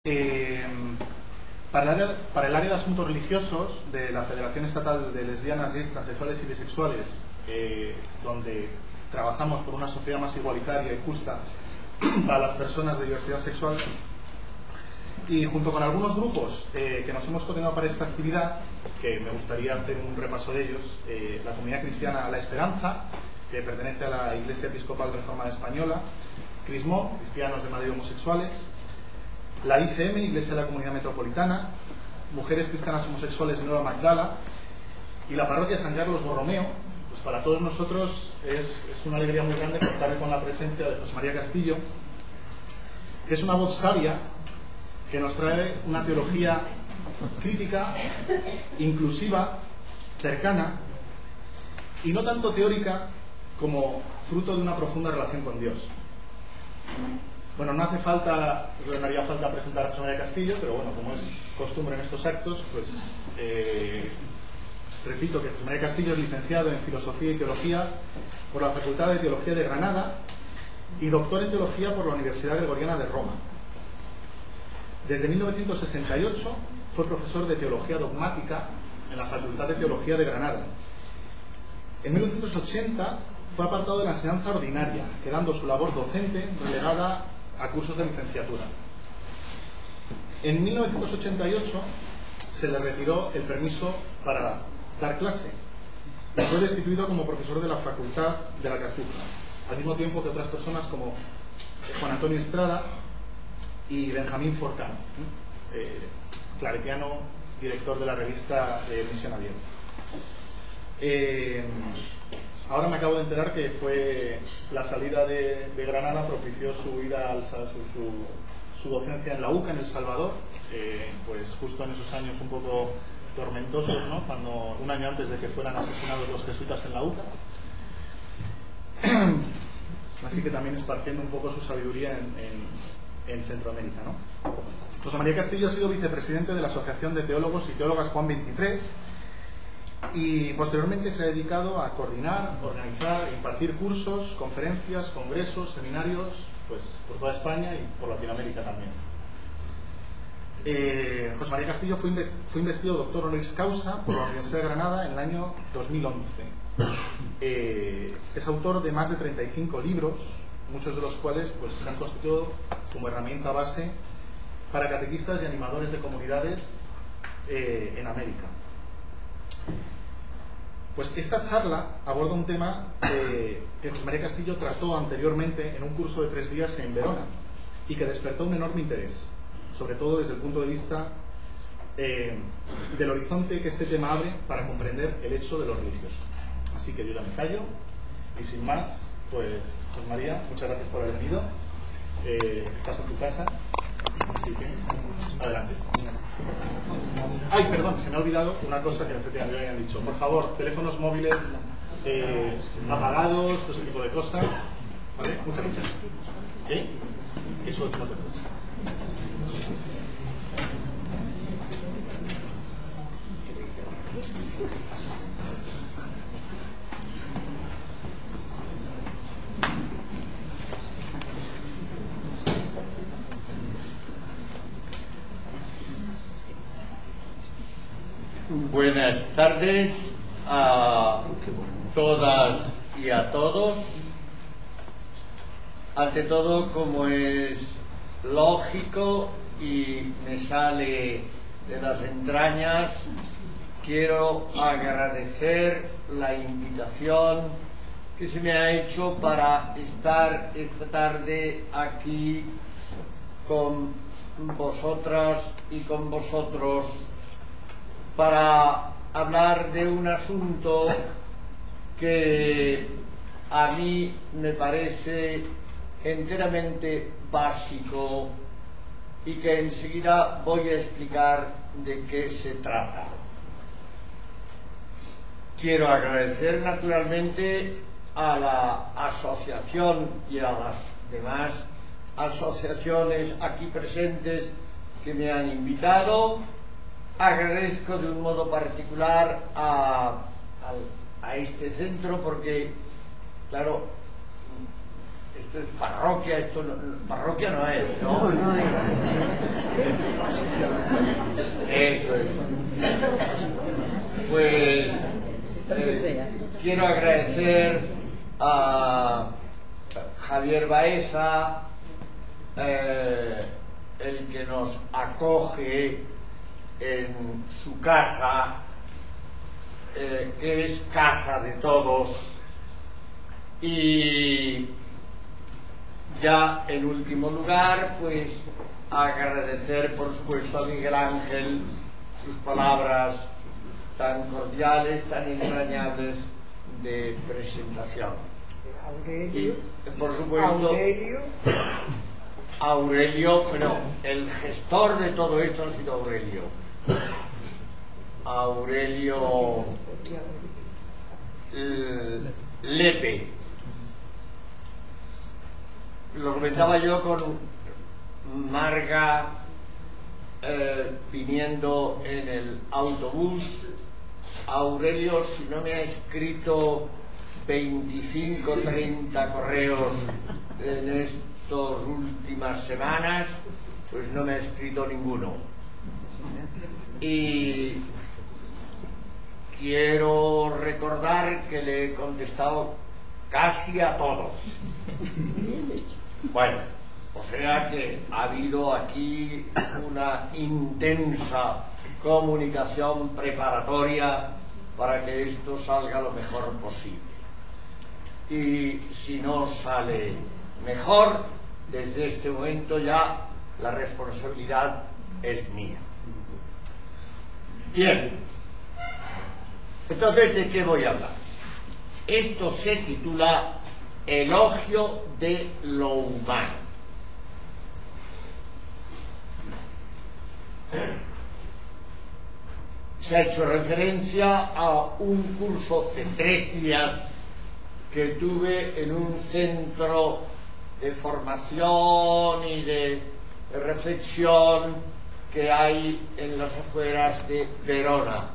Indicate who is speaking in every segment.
Speaker 1: Eh, para el área de asuntos religiosos de la Federación Estatal de Lesbianas, Gays, Transexuales y Bisexuales, donde trabajamos por una sociedad más igualitaria y justa para las personas de diversidad sexual, y junto con algunos grupos que nos hemos coordinado para esta actividad, que me gustaría hacer un repaso de ellos, la Comunidad Cristiana La Esperanza, que pertenece a la Iglesia Episcopal Reformada Española, Crismó, Cristianos de Madrid Homosexuales, la ICM, Iglesia de la Comunidad Metropolitana, Mujeres Cristianas Homosexuales de Nueva Magdala y la Parroquia San Carlos Borromeo. Pues para todos nosotros es una alegría muy grande contar con la presencia de José María Castillo, que es una voz sabia que nos trae una teología crítica, inclusiva, cercana y no tanto teórica como fruto de una profunda relación con Dios. Bueno, no hace falta, no haría falta presentar a José María Castillo, pero bueno, como es costumbre en estos actos, pues repito que José María Castillo es licenciado en Filosofía y Teología por la Facultad de Teología de Granada y doctor en Teología por la Universidad Gregoriana de Roma. Desde 1968 fue profesor de Teología Dogmática en la Facultad de Teología de Granada. En 1980 fue apartado de la enseñanza ordinaria, quedando su labor docente relegada a cursos de licenciatura. En 1988 se le retiró el permiso para dar clase y fue destituido como profesor de la Facultad de la Cartuja, al mismo tiempo que otras personas como Juan Antonio Estrada y Benjamín Forcano, claretiano, director de la revista Misión Abierta. Ahora me acabo de enterar que fue la salida de Granada propició su ida su docencia en la UCA, en El Salvador, pues justo en esos años un poco tormentosos, ¿no? Cuando un año antes de que fueran asesinados los jesuitas en la UCA. Así que también esparciendo un poco su sabiduría en Centroamérica, ¿no? José María Castillo ha sido vicepresidente de la Asociación de Teólogos y Teólogas Juan 23 y posteriormente se ha dedicado a coordinar, organizar, impartir cursos, conferencias, congresos, seminarios, pues por toda España y por Latinoamérica también. José María Castillo fue investido doctor honoris causa por la Universidad de Granada en el año 2011. Es autor de más de 35 libros, muchos de los cuales pues, se han constituido como herramienta base para catequistas y animadores de comunidades en América. Pues esta charla aborda un tema que José María Castillo trató anteriormente en un curso de 3 días en Verona y que despertó un enorme interés, sobre todo desde el punto de vista del horizonte que este tema abre para comprender el hecho de lo religioso. Así que yo ya me callo y sin más, pues José María, muchas gracias por haber venido. Estás en tu casa, así que adelante. Ay, perdón, se me ha olvidado una cosa que efectivamente me habían dicho. Por favor, teléfonos móviles apagados, todo ese tipo de cosas. ¿Vale? Muchas gracias. Eso es lo que pasa.
Speaker 2: Buenas tardes a todas y a todos. Ante todo, como es lógico y me sale de las entrañas, quiero agradecer la invitación que se me ha hecho para estar esta tarde aquí con vosotras y con vosotros para hablar de un asunto que a mí me parece enteramente básico y que enseguida voy a explicar de qué se trata. Quiero agradecer naturalmente a la asociación y a las demás asociaciones aquí presentes que me han invitado. Agradezco de un modo particular a este centro porque, claro, esto es parroquia, parroquia no es, ¿no? Eso es. Pues quiero agradecer a Javier Baeza, el que nos acoge en su casa, que es casa de todos, y ya en último lugar, pues agradecer por supuesto a Miguel Ángel sus palabras tan cordiales, tan entrañables de presentación.
Speaker 3: Aurelio,
Speaker 2: y por supuesto Aurelio, bueno, el gestor de todo esto ha sido Aurelio Lepe. Lo comentaba yo con Marga viniendo en el autobús. Aurelio, si no me ha escrito 25 o 30 correos en estas últimas semanas, pues no me ha escrito ninguno. Y quiero recordar que le he contestado casi a todos. Bueno, o sea que ha habido aquí una intensa comunicación preparatoria para que esto salga lo mejor posible. Y si no sale mejor, desde este momento ya la responsabilidad es mía. Bien, entonces, ¿de qué voy a hablar? Esto se titula Elogio de lo humano. Se ha hecho referencia a un curso de 3 días que tuve en un centro de formación y de reflexión que hay en las afueras de Verona.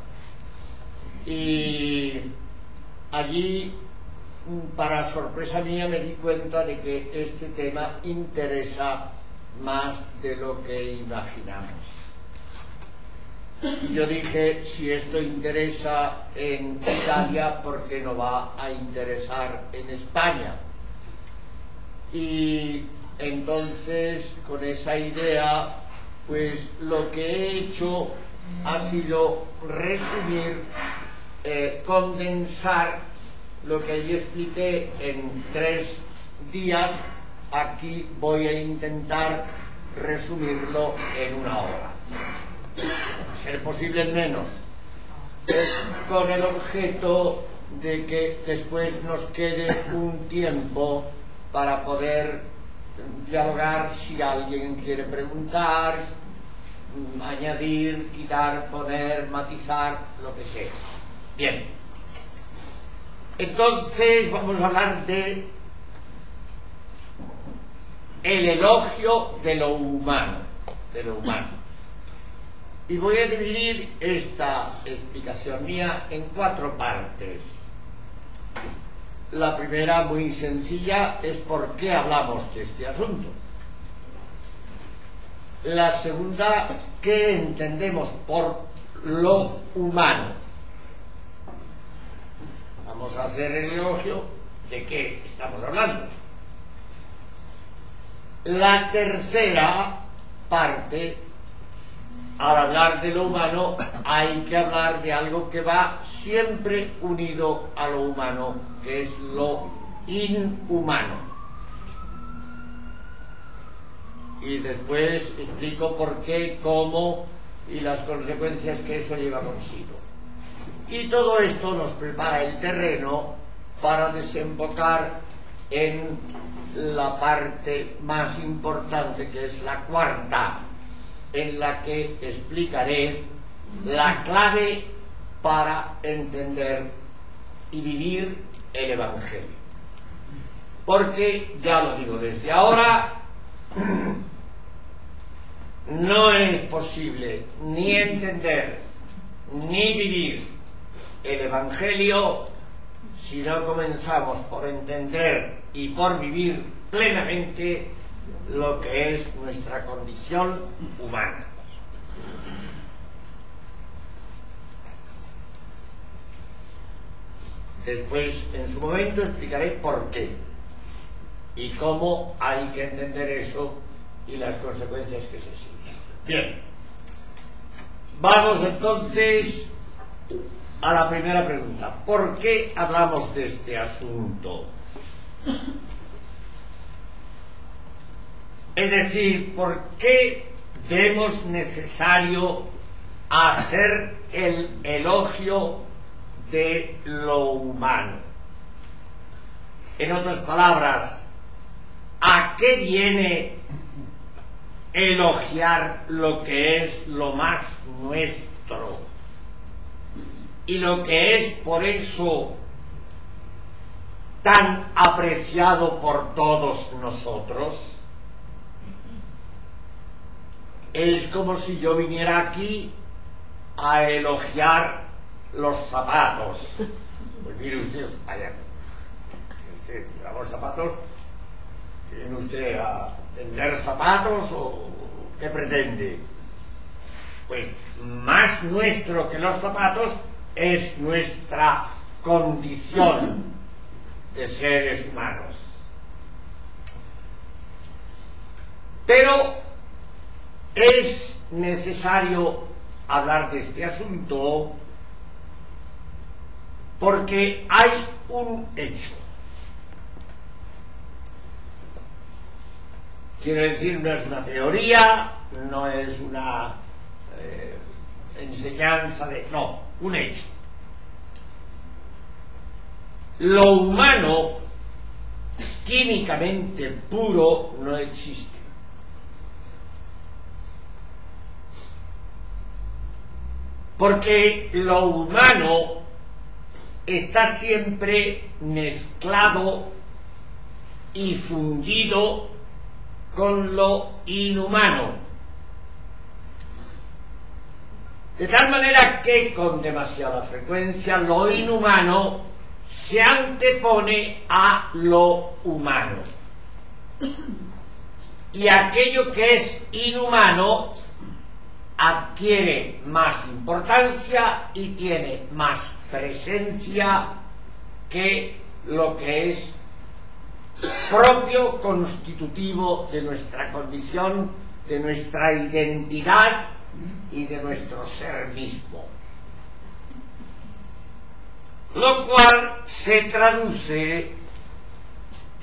Speaker 2: Y allí, para sorpresa mía, me di cuenta de que este tema interesa más de lo que imaginamos. Y yo dije, si esto interesa en Italia, ¿por qué no va a interesar en España? Y entonces, con esa idea, pues lo que he hecho ha sido resumir, condensar lo que allí expliqué en 3 días. Aquí voy a intentar resumirlo en 1 hora, ser posible en menos, con el objeto de que después nos quede un tiempo para poder dialogar si alguien quiere preguntar, añadir, quitar, poner, matizar, lo que sea. Bien, entonces vamos a hablar de el elogio de lo humano, y voy a dividir esta explicación mía en 4 partes. La primera, muy sencilla, es por qué hablamos de este asunto. La segunda, qué entendemos por lo humano. Vamos a hacer el elogio de qué estamos hablando. La tercera parte, al hablar de lo humano, hay que hablar de algo que va siempre unido a lo humano, que es lo inhumano. Y después explico por qué, cómo y las consecuencias que eso lleva consigo. Y todo esto nos prepara el terreno para desembocar en la parte más importante, que es la cuarta, en la que explicaré la clave para entender y vivir el Evangelio. Porque, ya lo digo desde ahora, no es posible ni entender ni vivir el Evangelio si no comenzamos por entender y por vivir plenamente lo que es nuestra condición humana. Después, en su momento, explicaré por qué y cómo hay que entender eso y las consecuencias que se siguen. Bien, vamos entonces a la primera pregunta. ¿Por qué hablamos de este asunto? Es decir, ¿por qué vemos necesario hacer el elogio de lo humano? En otras palabras, ¿a qué viene elogiar lo que es lo más nuestro y lo que es por eso tan apreciado por todos nosotros? Es como si yo viniera aquí a elogiar los zapatos. Pues mire usted, vaya, usted los zapatos, ¿viene usted a vender zapatos o qué pretende? Pues más nuestro que los zapatos es nuestra condición de seres humanos. Pero es necesario hablar de este asunto porque hay un hecho. Quiero decir, no es una teoría, no es una enseñanza de... no, un hecho. Lo humano, químicamente puro, no existe. Porque lo humano está siempre mezclado y fundido con lo inhumano. De tal manera que con demasiada frecuencia lo inhumano se antepone a lo humano. Y aquello que es inhumano adquiere más importancia y tiene más presencia que lo que es propio, constitutivo de nuestra condición, de nuestra identidad y de nuestro ser mismo. Lo cual se traduce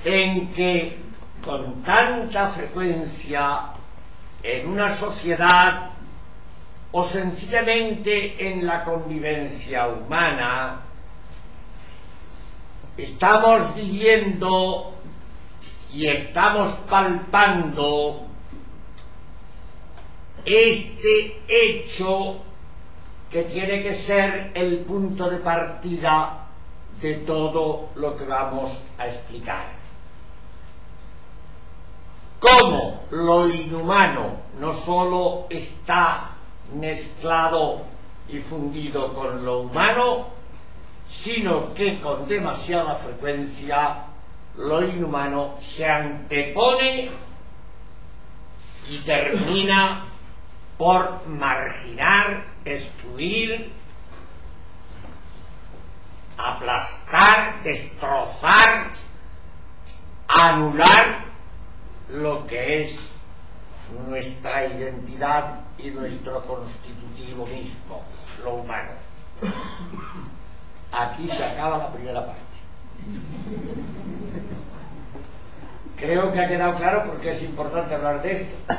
Speaker 2: en que con tanta frecuencia en una sociedad o sencillamente en la convivencia humana estamos viviendo y estamos palpando este hecho que tiene que ser el punto de partida de todo lo que vamos a explicar. Cómo lo inhumano no solo está mezclado y fundido con lo humano, sino que con demasiada frecuencia lo inhumano se antepone y termina por marginar, excluir, aplastar, destrozar, anular lo que es nuestra identidad y nuestro constitutivo mismo, lo humano. Aquí se acaba la primera parte. Creo que ha quedado claro porque es importante hablar de esto.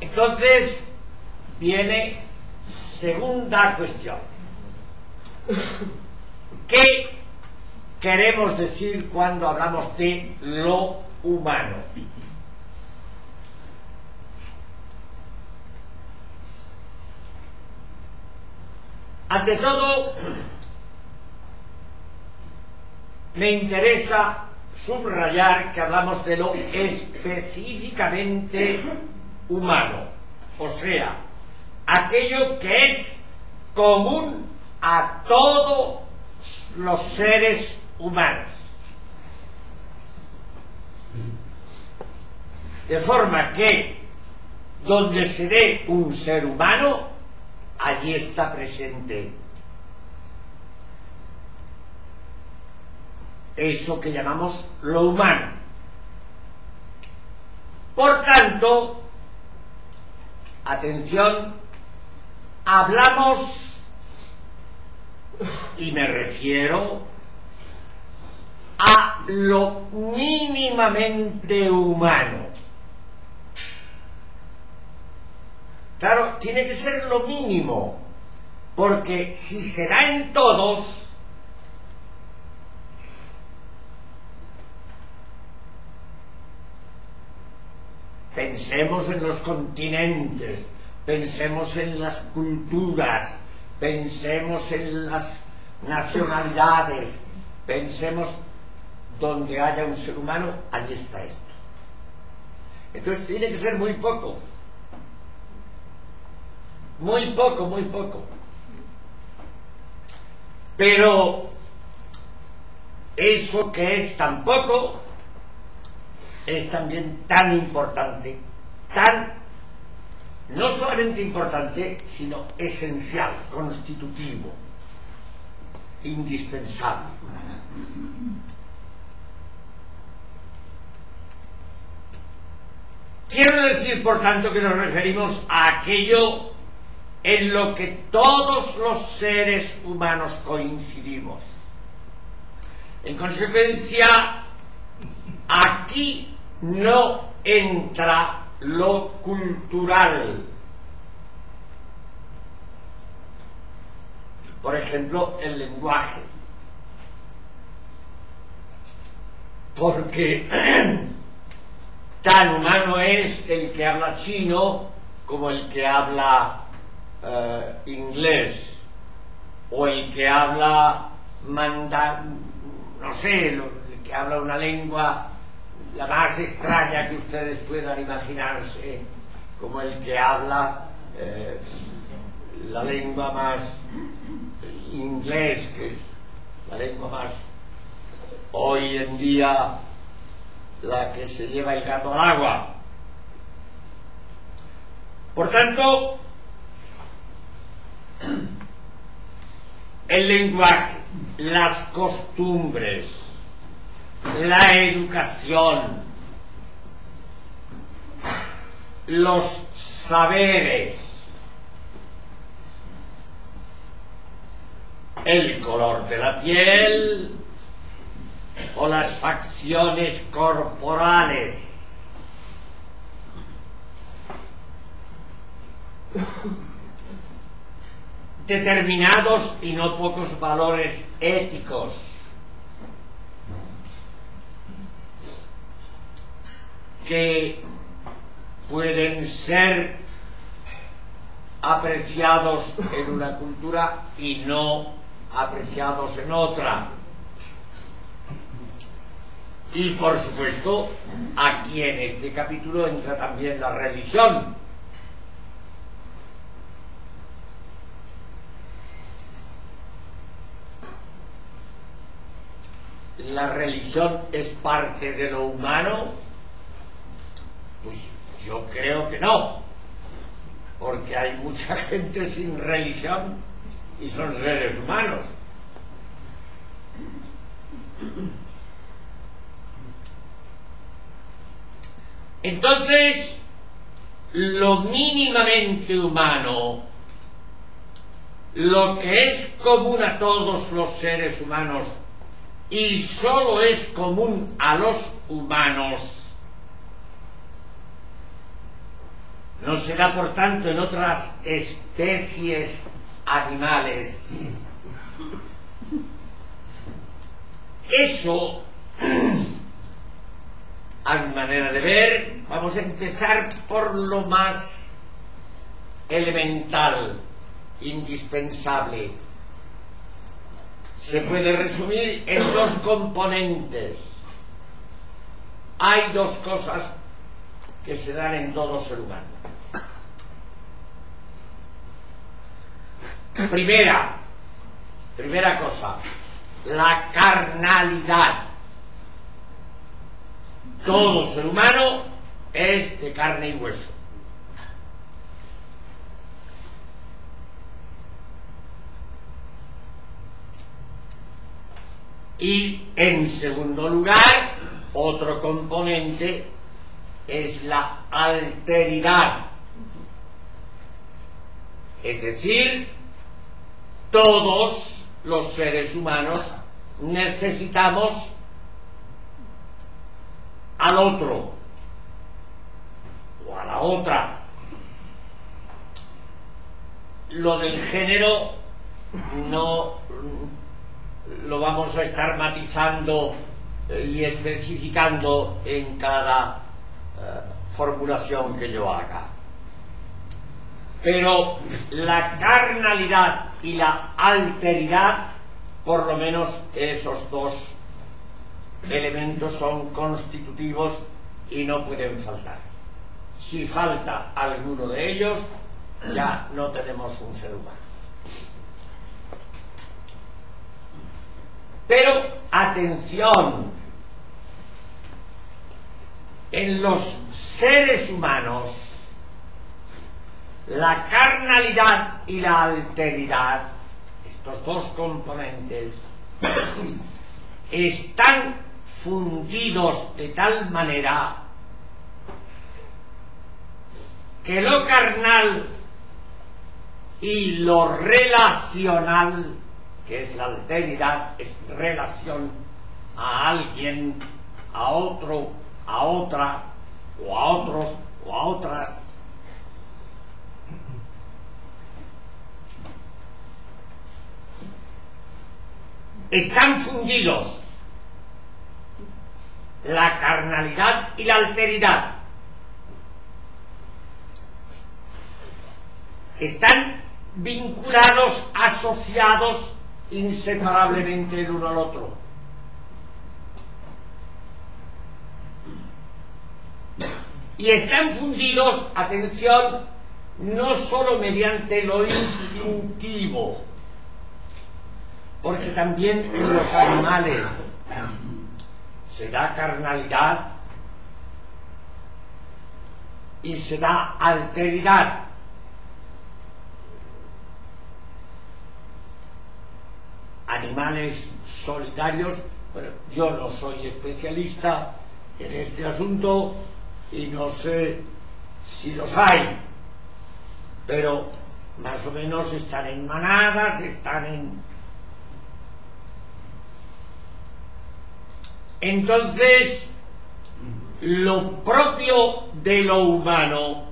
Speaker 2: Entonces viene segunda cuestión. ¿Qué queremos decir cuando hablamos de lo humano? Ante todo, me interesa subrayar que hablamos de lo específicamente humano, o sea, aquello que es común a todos los seres humanos. De forma que donde se dé un ser humano, allí está presente eso que llamamos lo humano. Por tanto, atención, hablamos, y me refiero a lo mínimamente humano. Claro, tiene que ser lo mínimo, porque si se da en todos, pensemos en los continentes, pensemos en las culturas, pensemos en las nacionalidades, pensemos donde haya un ser humano, allí está esto. Entonces tiene que ser muy poco. Muy poco, muy poco. Pero eso que es tan poco es también tan importante, no solamente importante, sino esencial, constitutivo, indispensable. Quiero decir, por tanto, que nos referimos a aquello en lo que todos los seres humanos coincidimos. En consecuencia, aquí no entra lo cultural. Por ejemplo, el lenguaje. Porque tan humano es el que habla chino como el que habla inglés, o el que habla no sé, el que habla una lengua la más extraña que ustedes puedan imaginarse, como el que habla la lengua más inglés, que es la lengua más hoy en día la que se lleva el gato al agua. Por tanto, el lenguaje, las costumbres, la educación, los saberes, el color de la piel o las facciones corporales, determinados y no pocos valores éticos, que pueden ser apreciados en una cultura y no apreciados en otra. Y por supuesto, aquí en este capítulo entra también la religión. ¿La religión es parte de lo humano? Pues yo creo que no, porque hay mucha gente sin religión y son seres humanos. Entonces, lo mínimamente humano, lo que es común a todos los seres humanos y solo es común a los humanos, no se da por tanto en otras especies animales. Eso, a mi manera de ver, vamos a empezar por lo más elemental, indispensable. Se puede resumir en dos componentes. Hay dos cosas que se dan en todo ser humano. Primera cosa, la carnalidad. Todo ser humano es de carne y hueso. Y en segundo lugar, otro componente es la alteridad. Es decir, todos los seres humanos necesitamos al otro o a la otra. Lo del género no lo vamos a estar matizando y especificando en cada formulación que yo haga. Pero la carnalidad y la alteridad, por lo menos esos dos elementos son constitutivos y no pueden faltar. Si falta alguno de ellos, ya no tenemos un ser humano. Pero atención, en los seres humanos la carnalidad y la alteridad, estos dos componentes, están fundidos de tal manera que lo carnal y lo relacional, que es la alteridad, es relación a alguien, a otro, a otra, o a otros, o a otras, están fundidos la carnalidad y la alteridad. Están vinculados, asociados inseparablemente el uno al otro. Y están fundidos, atención, no sólo mediante lo instintivo, porque también en los animales se da carnalidad y se da alteridad. Animales solitarios, bueno, yo no soy especialista en este asunto y no sé si los hay, pero más o menos están en manadas, están en... Entonces, lo propio de lo humano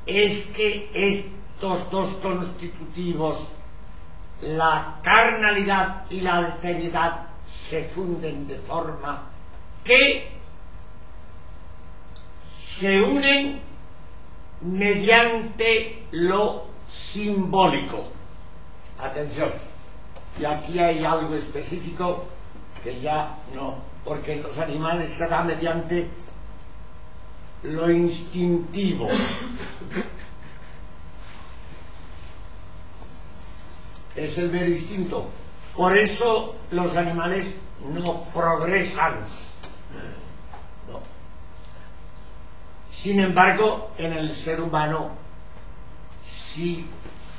Speaker 2: es que estos dos constitutivos, la carnalidad y la alteridad, se funden de forma que se unen mediante lo simbólico. Atención, y aquí hay algo específico que ya no, porque en los animales se da mediante lo instintivo. Es el mero instinto. Por eso los animales no progresan. No. Sin embargo, en el ser humano sí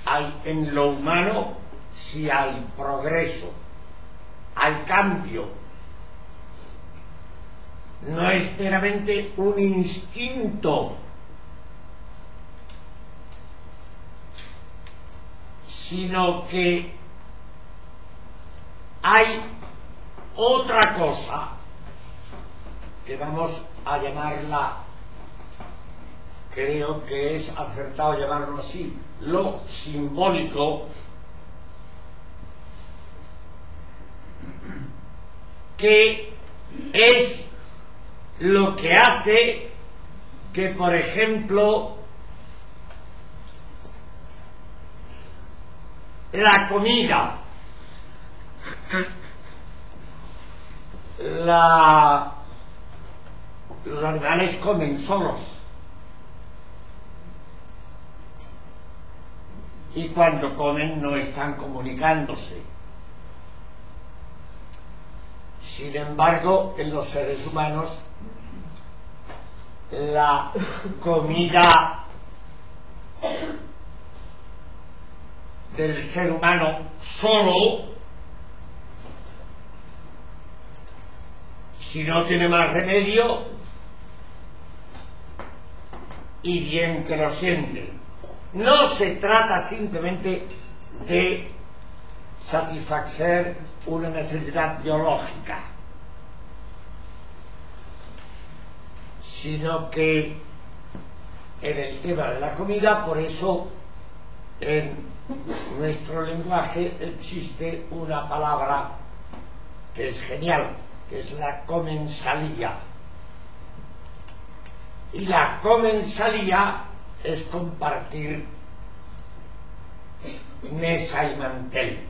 Speaker 2: hay, en lo humano sí hay progreso, hay cambio. No es meramente un instinto, sino que hay otra cosa que vamos a llamarla, creo que es acertado llamarlo así, lo simbólico, que es lo que hace que, por ejemplo, la comida, los animales comen solos, y cuando comen no están comunicándose. Sin embargo, en los seres humanos la comida del ser humano solo si no tiene más remedio, y bien que lo siente. No se trata simplemente de satisfacer una necesidad biológica, sino que en el tema de la comida, por eso en nuestro lenguaje existe una palabra que es genial, que es la comensalía. Y la comensalía es compartir mesa y mantel.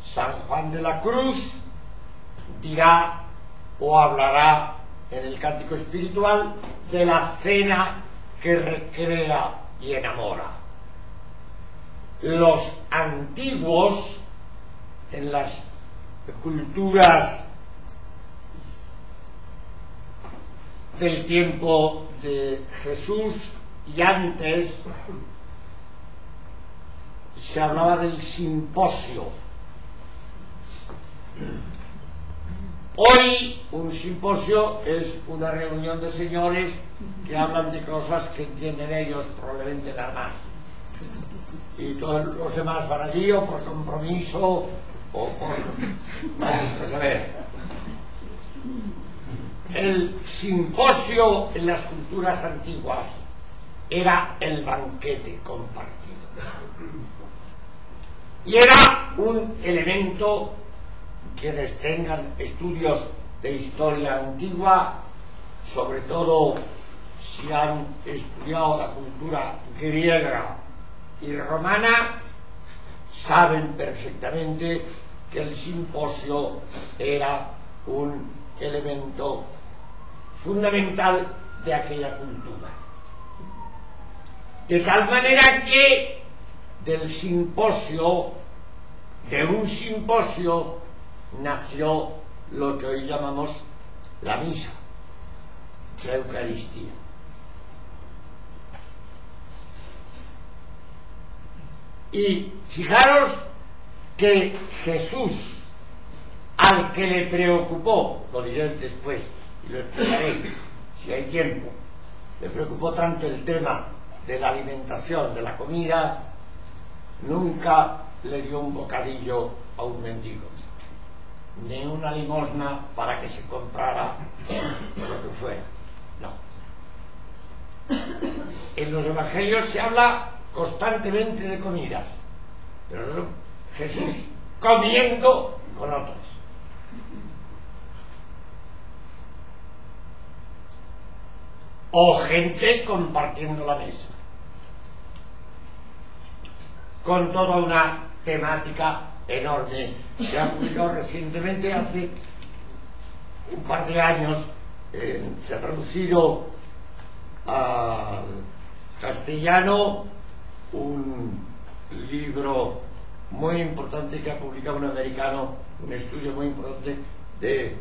Speaker 2: San Juan de la Cruz dirá o hablará en el Cántico Espiritual de la cena que recrea y enamora. Los antiguos, en las culturas del tiempo de Jesús y antes, se hablaba del simposio. Hoy un simposio es una reunión de señores que hablan de cosas que entienden ellos probablemente nada más, y todos los demás van allí o por compromiso o por... Vamos a ver. El simposio en las culturas antiguas era el banquete compartido y era un elemento. Quienes tengan estudios de historia antigua, sobre todo si han estudiado la cultura griega y romana, saben perfectamente que el simposio era un elemento fundamental de aquella cultura. De tal manera que de un simposio nació lo que hoy llamamos la misa, la Eucaristía. Y fijaros que Jesús, al que le preocupó, lo diré después y lo explicaré si hay tiempo, le preocupó tanto el tema de la alimentación, de la comida, nunca le dio un bocadillo a un mendigo, ni una limosna para que se comprara lo que fuera. No. En los evangelios se habla constantemente de comidas, pero Jesús comiendo con otros. O gente compartiendo la mesa, con toda una temática enorme. Se ha publicado recientemente, hace un par de años, se ha traducido al castellano un libro muy importante que ha publicado un americano, un estudio muy importante de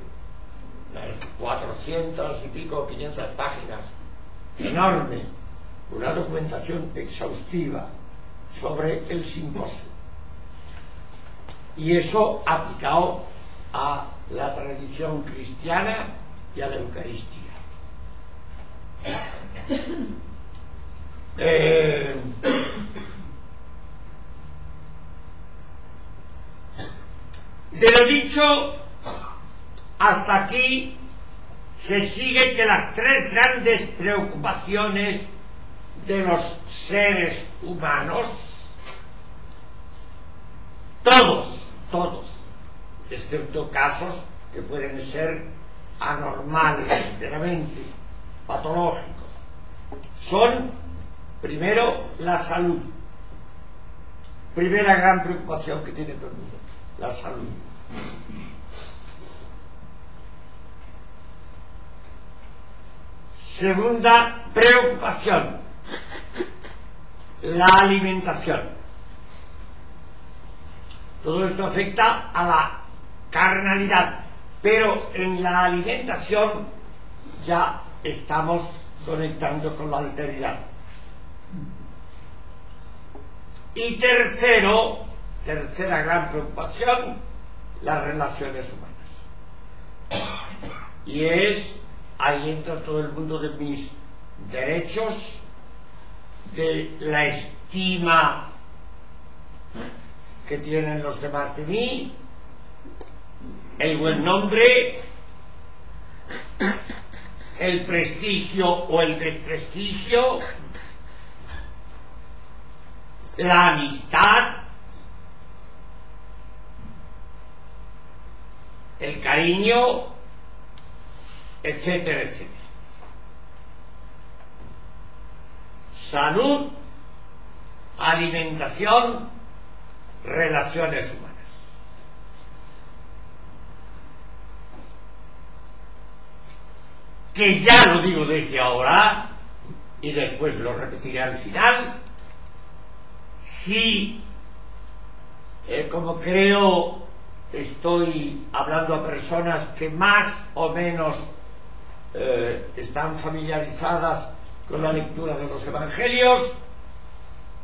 Speaker 2: las 400 y pico, 500 páginas, enorme, una documentación exhaustiva sobre el simposio. Y eso aplicado a la tradición cristiana y a la Eucaristía. De lo dicho, hasta aquí se sigue que las tres grandes preocupaciones de los seres humanos, todos, excepto casos que pueden ser anormales, enteramente patológicos, son, primero, la salud. Primera gran preocupación que tiene todo el mundo, la salud. Segunda preocupación, la alimentación. Todo esto afecta a la carnalidad, pero en la alimentación ya estamos conectando con la alteridad. Y tercera gran preocupación, las relaciones humanas. y ahí entra todo el mundo de mis derechos, de la estima que tienen los demás de mí, el buen nombre, el prestigio o el desprestigio, la amistad, el cariño, etcétera, etcétera. Salud, alimentación, relaciones humanas. Que ya lo digo desde ahora y después lo repetiré al final, si como creo estoy hablando a personas que más o menos están familiarizadas con la lectura de los evangelios,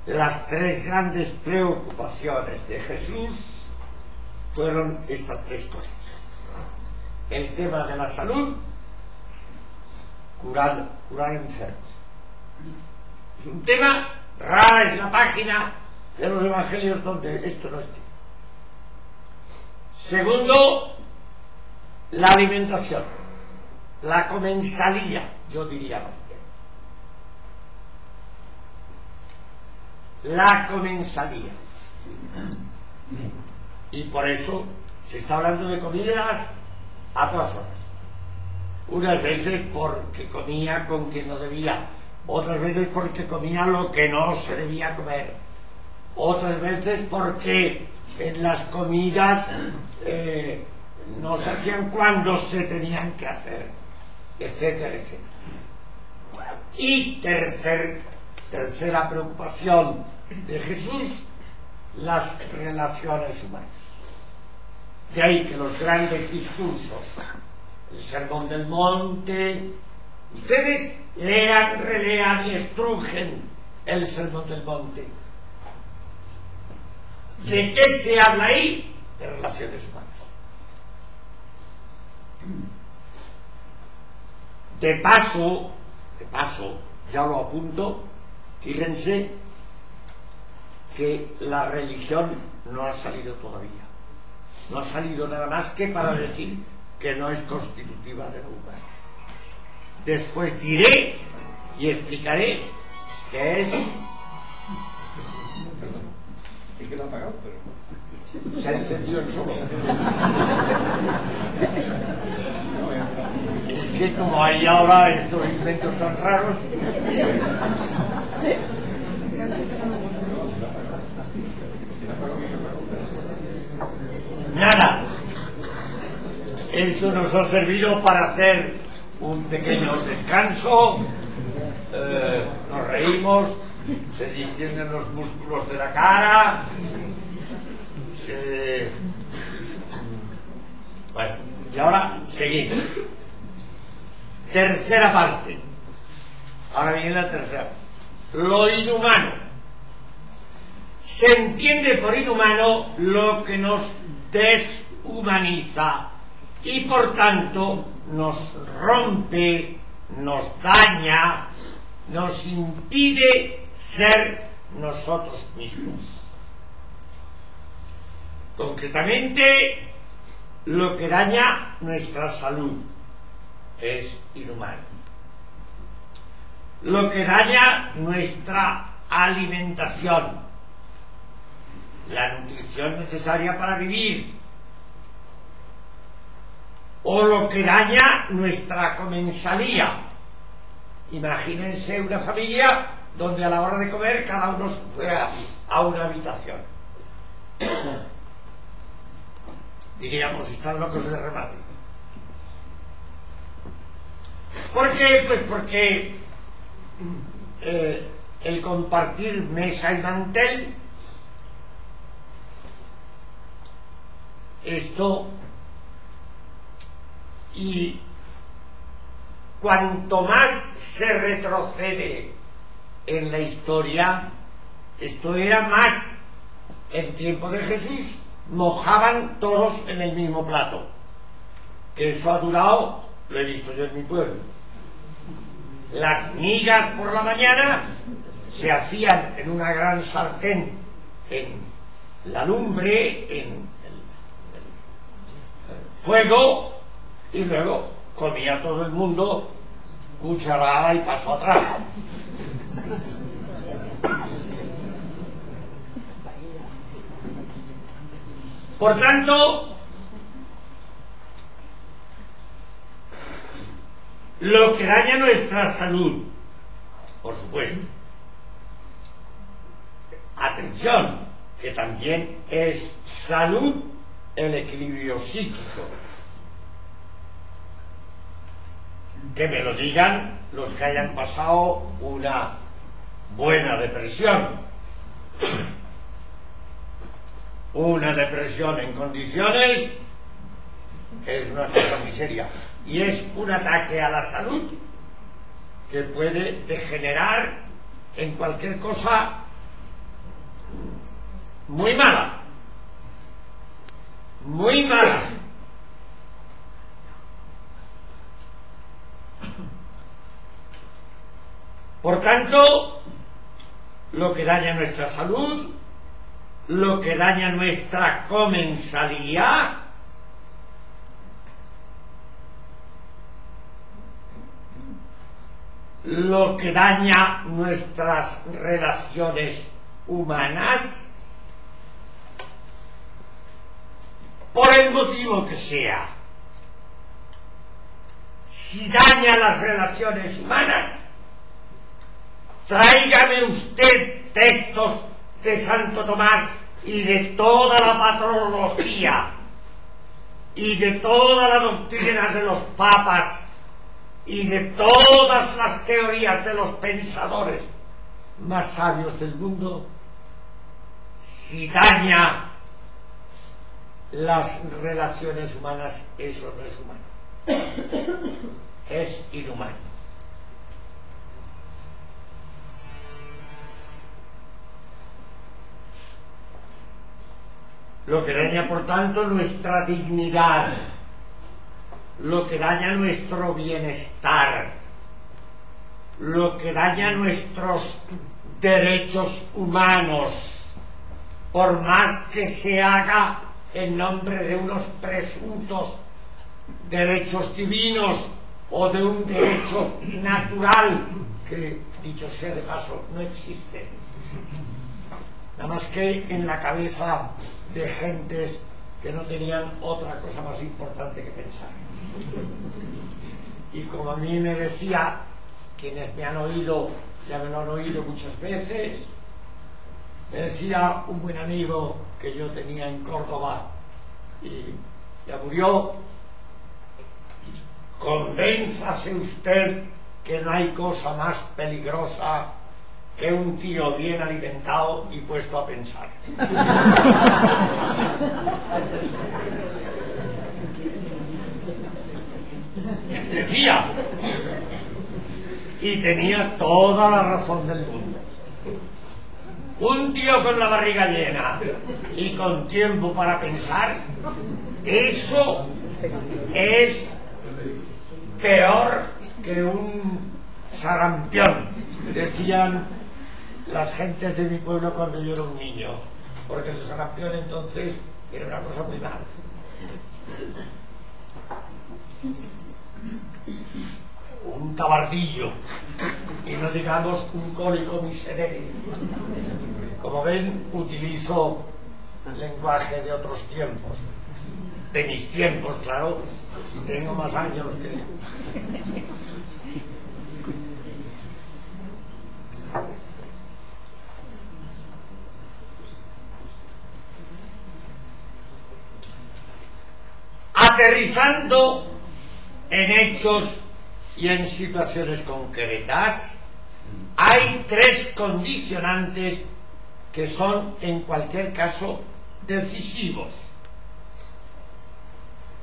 Speaker 2: las tres grandes preocupaciones de Jesús fueron estas tres cosas: el tema de la salud, curar enfermos. Es un tema, rara es la página de los evangelios donde esto no esté. Segundo, la alimentación, la comensalía, yo diría más bien. La comensalía. Y por eso se está hablando de comidas a todas horas. Unas veces porque comía con quien no debía, otras veces porque comía lo que no se debía comer, otras veces porque en las comidas no se hacían cuando se tenían que hacer, etcétera, etcétera. Y tercera preocupación de Jesús, las relaciones humanas. De ahí que los grandes discursos, el Sermón del Monte, ustedes lean, relean y estrujen el Sermón del Monte. ¿De qué se habla ahí? De relaciones humanas. De paso, ya lo apunto, fíjense que la religión no ha salido todavía. No ha salido nada más que para decir que no es constitutiva de lo humano. Después diré y explicaré que es...
Speaker 3: Es que lo ha apagado, pero...
Speaker 2: Se ha encendido el solo. Es que como hay ahora estos inventos tan raros... Nada. Esto nos ha servido para hacer un pequeño descanso, nos reímos, se distienden los músculos de la cara, bueno, y ahora seguimos. Tercera parte. Ahora viene la tercera. Lo inhumano. Se entiende por inhumano lo que nos deshumaniza y por tanto nos rompe, nos daña, nos impide ser nosotros mismos. Concretamente, lo que daña nuestra salud es inhumano. Lo que daña nuestra alimentación, la nutrición necesaria para vivir, o lo que daña nuestra comensalía. Imagínense una familia donde a la hora de comer cada uno fuera a una habitación. Diríamos, están locos de remate. ¿Por qué? Pues porque el compartir mesa y mantel, esto, y cuanto más se retrocede en la historia, esto era más, en tiempo de Jesús mojaban todos en el mismo plato, que eso ha durado lo he visto yo en mi pueblo. Las migas por la mañana se hacían en una gran sartén, en la lumbre, en el fuego, y luego comía todo el mundo cucharada y paso atrás. Por tanto, lo que daña nuestra salud, por supuesto, atención, que también es salud el equilibrio psíquico. Que me lo digan los que hayan pasado una buena depresión. Una depresión en condiciones es una cosa muy seria y es un ataque a la salud que puede degenerar en cualquier cosa muy mala, muy mala. Por tanto, lo que daña nuestra salud, lo que daña nuestra comensalía, lo que daña nuestras relaciones humanas, por el motivo que sea. Si daña las relaciones humanas, tráigame usted textos de Santo Tomás y de toda la patrología y de todas las doctrinas de los papas y de todas las teorías de los pensadores más sabios del mundo. Si daña las relaciones humanas, eso no es humano, es inhumano. Lo que daña, por tanto, nuestra dignidad, lo que daña nuestro bienestar, lo que daña nuestros derechos humanos, por más que se haga en nombre de unos presuntos derechos divinos o de un derecho natural que, dicho sea de paso, no existe, nada más que en la cabeza de gentes que no tenían otra cosa más importante que pensar. Y como a mí me decía, quienes me han oído, ya me lo han oído muchas veces, me decía un buen amigo que yo tenía en Córdoba y ya murió: convénzase usted que no hay cosa más peligrosa que un tío bien alimentado y puesto a pensar. Decía, y tenía toda la razón del mundo. Un tío con la barriga llena y con tiempo para pensar, eso es peor que un sarampión, decían las gentes de mi pueblo cuando yo era un niño, porque el sarampión entonces era una cosa muy mala. Un tabardillo, y no digamos un cólico miserere. Como ven, utilizo lenguaje de otros tiempos, de mis tiempos, claro, si tengo más años que... Aterrizando en hechos y en situaciones concretas, hay tres condicionantes que son, en cualquier caso, decisivos.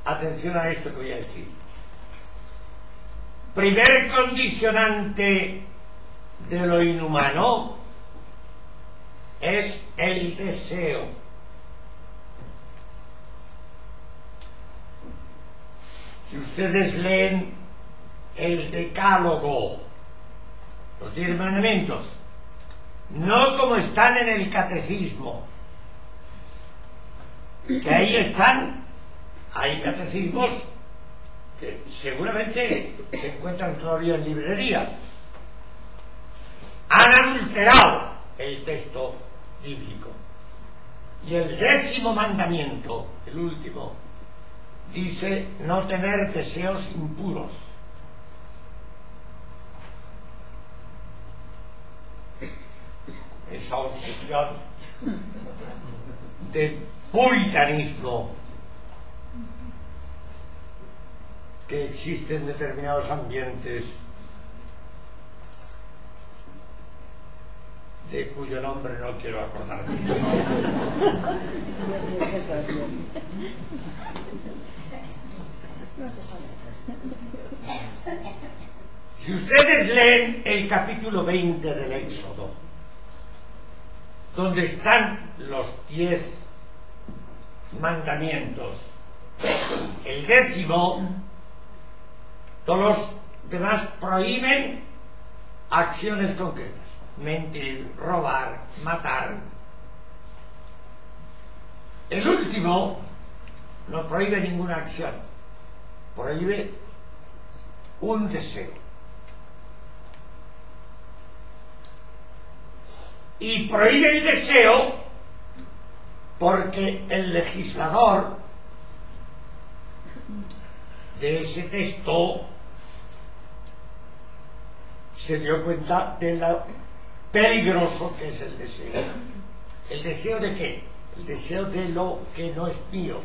Speaker 2: Atención a esto que voy a decir. Primer condicionante de lo inhumano es el deseo. Si ustedes leen el decálogo, los 10 mandamientos, no como están en el catecismo, que ahí están, hay catecismos que seguramente se encuentran todavía en librerías, han adulterado el texto bíblico. Y el 10º mandamiento, el último, dice no tener deseos impuros. Esa obsesión de puritanismo que existe en determinados ambientes, de cuyo nombre no quiero acordarme. Si ustedes leen el capítulo 20 del Éxodo, donde están los 10 mandamientos, el 10º, todos los demás prohíben acciones concretas: mentir, robar, matar. El último no prohíbe ninguna acción, prohíbe un deseo. Y prohíbe el deseo porque el legislador de ese texto se dio cuenta de lo peligroso que es el deseo. ¿El deseo de qué? El deseo de lo que no es mío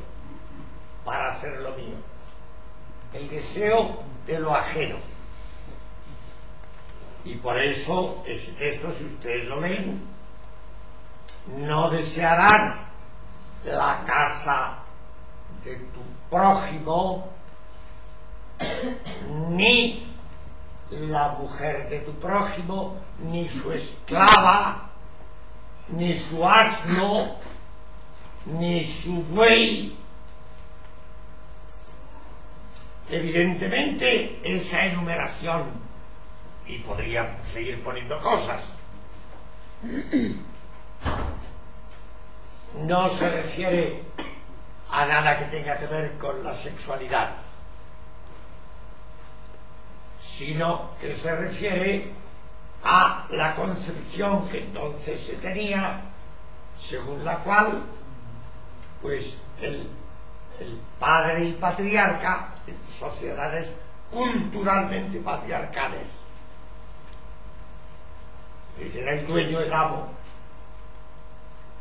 Speaker 2: para hacerlo mío. El deseo de lo ajeno. Y por eso ese texto, si ustedes lo leen, no desearás la casa de tu prójimo, ni la mujer de tu prójimo, ni su esclava, ni su asno, ni su buey. Evidentemente, esa enumeración, y podría seguir poniendo cosas, no se refiere a nada que tenga que ver con la sexualidad, sino que se refiere a la concepción que entonces se tenía, según la cual pues el padre y patriarca en sociedades culturalmente patriarcales, pues era el dueño, el amo.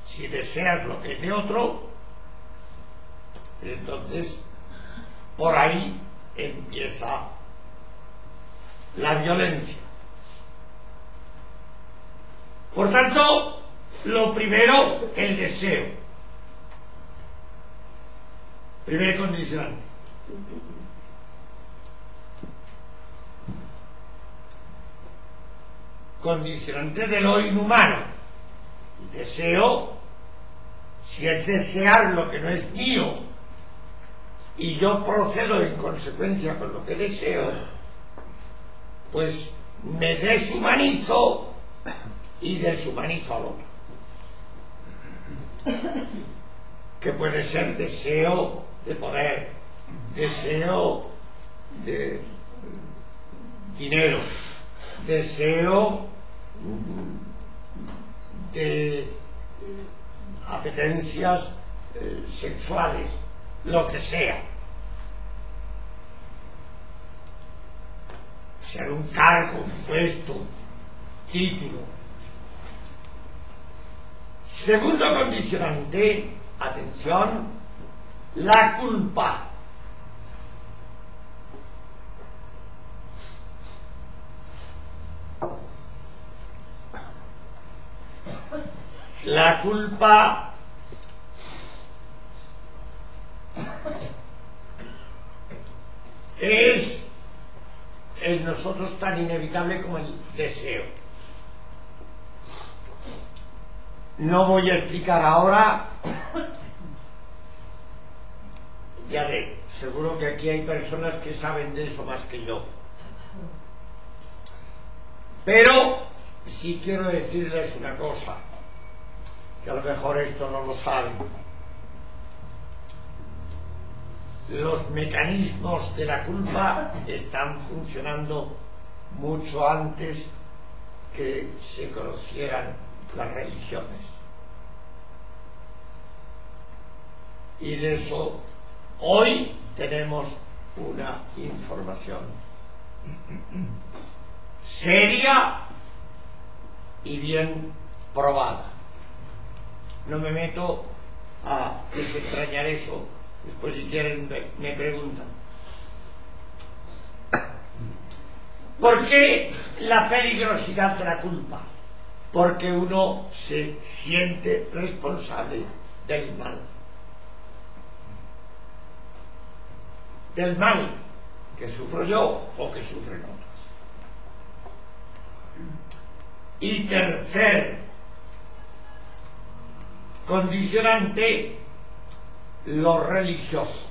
Speaker 2: Si deseas lo que es de otro, entonces por ahí empieza la violencia. Por tanto, lo primero, el deseo. Primer condicionante. Condicionante de lo inhumano. El deseo, si es desear lo que no es mío y yo procedo en consecuencia con lo que deseo, pues me deshumanizo y deshumanizo al otro. Que puede ser deseo de poder, deseo de dinero, deseo de apetencias sexuales, lo que sea. Ser un cargo, un puesto, título. Segundo condicionante, atención, la culpa. La culpa es en nosotros tan inevitable como el deseo. No voy a explicar ahora, ya de seguro que aquí hay personas que saben de eso más que yo. Pero sí quiero decirles una cosa, que a lo mejor esto no lo saben. Los mecanismos de la culpa están funcionando mucho antes que se conocieran las religiones. Y de eso hoy tenemos una información seria y bien probada. No me meto a desentrañar eso, después si quieren me preguntan. ¿Por qué la peligrosidad de la culpa? Porque uno se siente responsable del mal. Del mal que sufro yo o que sufren otros. Y tercer condicionante, lo religioso.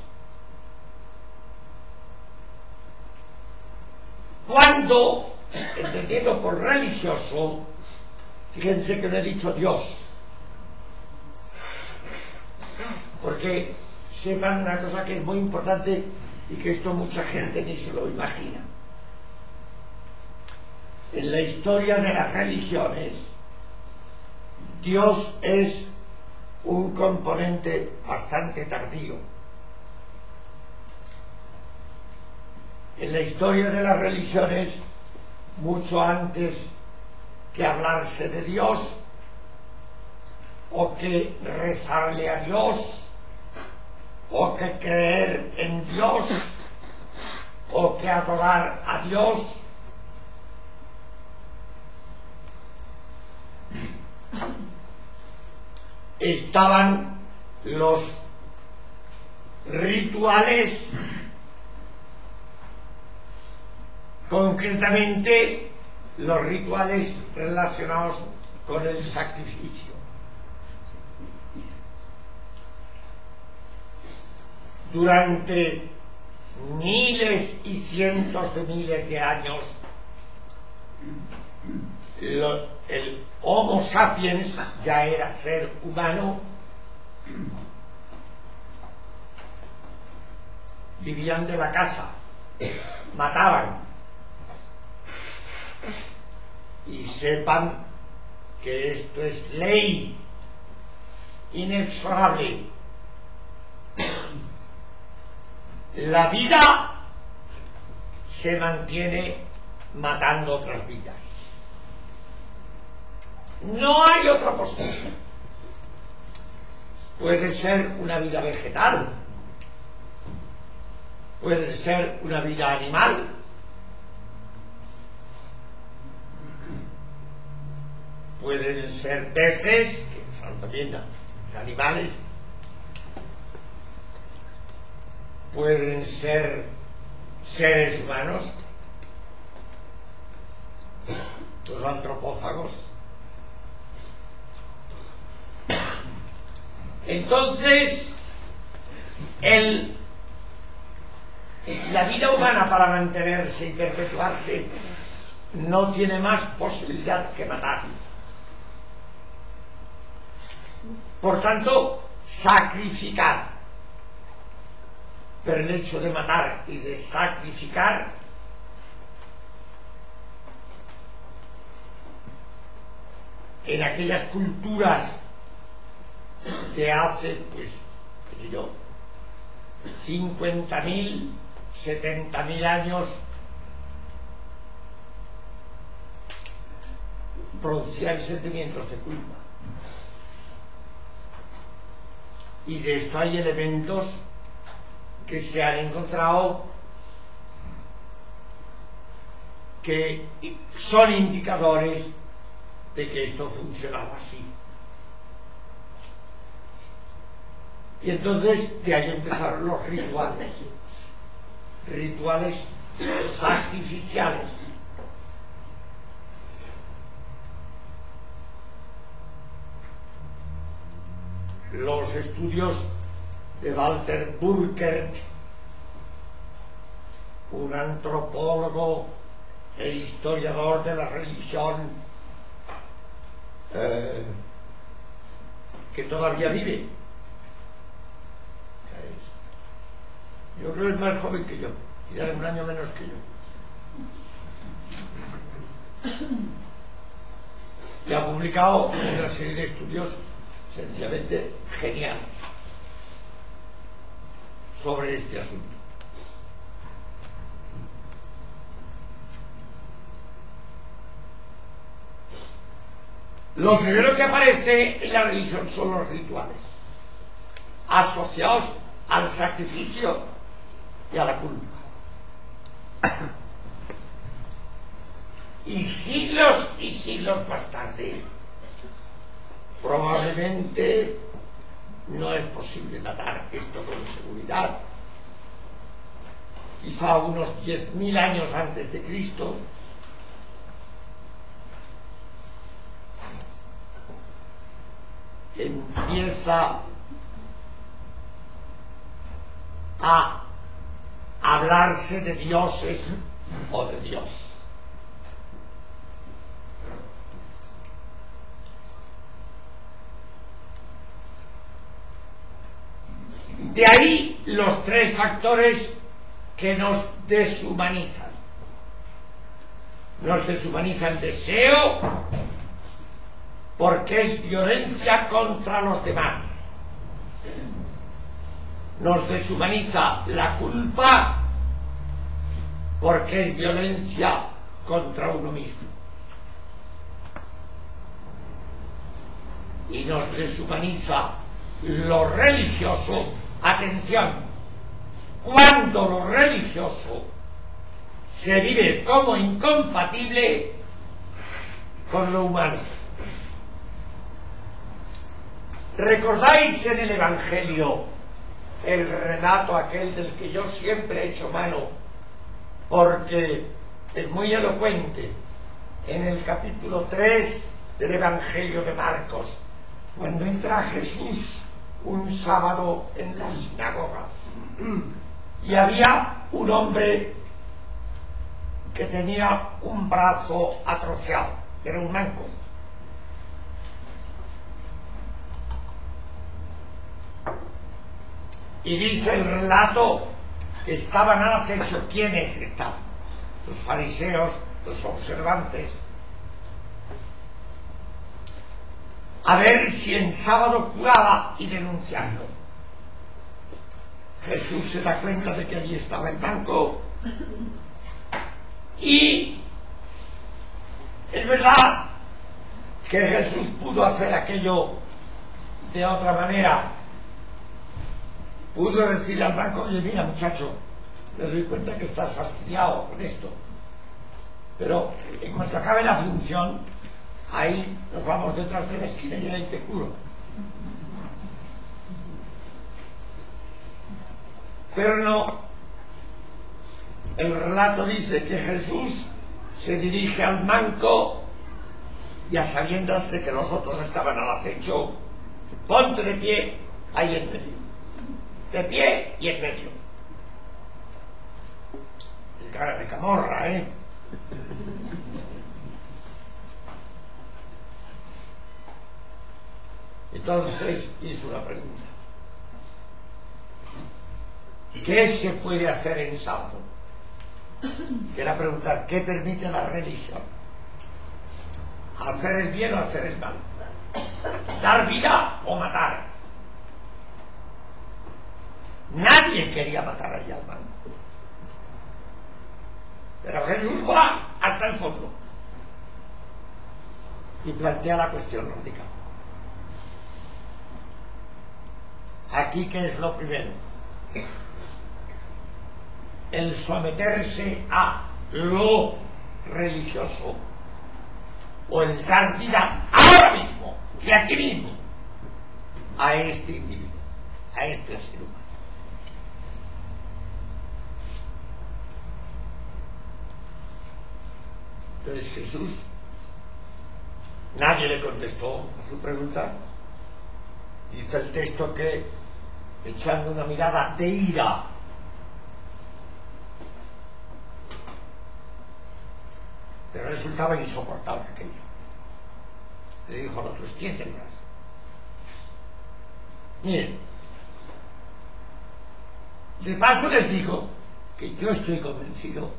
Speaker 2: Cuando, entendiendo por religioso, fíjense que no he dicho Dios, porque sepan una cosa que es muy importante y que esto mucha gente ni se lo imagina. En la historia de las religiones, Dios es un componente bastante tardío. En la historia de las religiones, mucho antes que hablarse de Dios, o que rezarle a Dios, o que creer en Dios, o que adorar a Dios, estaban los rituales, concretamente los rituales relacionados con el sacrificio. Durante miles y cientos de miles de años, el Homo sapiens ya era ser humano, vivían de la caza, mataban, y sepan que esto es ley inexorable. La vida se mantiene matando otras vidas. No hay otra posibilidad. Puede ser una vida vegetal, puede ser una vida animal, pueden ser peces, que son también animales, pueden ser seres humanos, los antropófagos. Entonces, la vida humana, para mantenerse y perpetuarse, no tiene más posibilidad que matar. Por tanto, sacrificar. Pero el hecho de matar y de sacrificar en aquellas culturas de hace, pues, qué sé yo, 50.000, 70.000 años, producían sentimientos de culpa. Y de esto hay elementos que se han encontrado que son indicadores de que esto funcionaba así. Y entonces de ahí empezaron los rituales sacrificiales. Los estudios de Walter Burkert, un antropólogo el historiador de la religión que todavía vive. Yo creo que es más joven que yo, tiene un año menos que yo. Y ha publicado una serie de estudios sencillamente geniales sobre este asunto. Lo primero que aparece en la religión son los rituales, asociados al sacrificio y a la culpa. Y siglos más tarde, probablemente no es posible datar esto con seguridad, quizá unos 10.000 años antes de Cristo, empieza a hablarse de dioses o de Dios. De ahí los tres factores que nos deshumanizan. Nos deshumaniza el deseo, porque es violencia contra los demás. Nos deshumaniza la culpa, porque es violencia contra uno mismo. Y nos deshumaniza lo religioso. Atención, cuando lo religioso se vive como incompatible con lo humano. ¿Recordáis en el Evangelio el relato aquel del que yo siempre he hecho mano porque es muy elocuente, en el capítulo 3 del Evangelio de Marcos, cuando entra Jesús un sábado en la sinagoga y había un hombre que tenía un brazo atrofiado, era un manco? Y dice el relato que estaban al acecho. ¿Quiénes estaban? Los fariseos, los observantes, a ver si en sábado curaba y denunciarlo. Jesús se da cuenta de que allí estaba el manco y es verdad que Jesús pudo hacer aquello de otra manera. Pudo decirle al banco: oye, mira, muchacho, me doy cuenta que estás fastidiado con esto, pero en cuanto acabe la función, ahí nos vamos detrás de la esquina y ahí te curo. Pero no, el relato dice que Jesús se dirige al manco y, a sabiendas de que los otros estaban al acecho, ponte de pie ahí en medio. De pie y en medio. El cara de camorra, ¿eh? Entonces hizo una pregunta: ¿qué se puede hacer en sábado? Era preguntar: ¿qué permite la religión? ¿Hacer el bien o hacer el mal? ¿Dar vida o matar? Nadie quería matar allá al manco, pero Jesús va hasta el fondo y plantea la cuestión radical. Aquí, ¿qué es lo primero? El someterse a lo religioso, o el dar vida ahora mismo y aquí mismo a este individuo, a este ser humano. Entonces Jesús, nadie le contestó a su pregunta. Dice el texto que, echando una mirada de ira, Le resultaba insoportable aquello. Le dijo al otro: extiende el brazo. Miren, de paso les digo que yo estoy convencido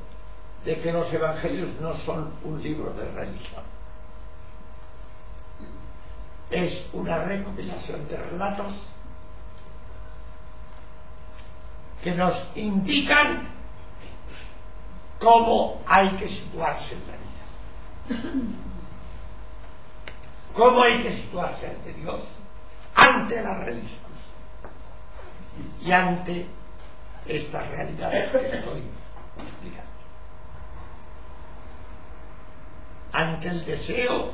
Speaker 2: de que los evangelios no son un libro de religión. Es una recopilación de relatos que nos indican cómo hay que situarse en la vida, cómo hay que situarse ante Dios, ante la religión y ante estas realidades que estoy explicando, ante el deseo,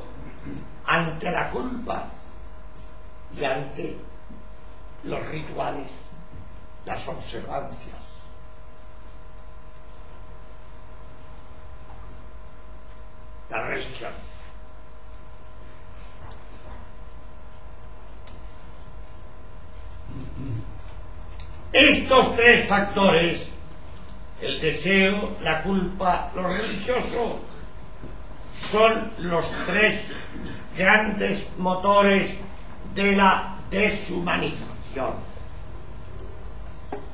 Speaker 2: ante la culpa y ante los rituales, las observancias. La religión. Estos tres factores, el deseo, la culpa, lo religioso, son los tres grandes motores de la deshumanización.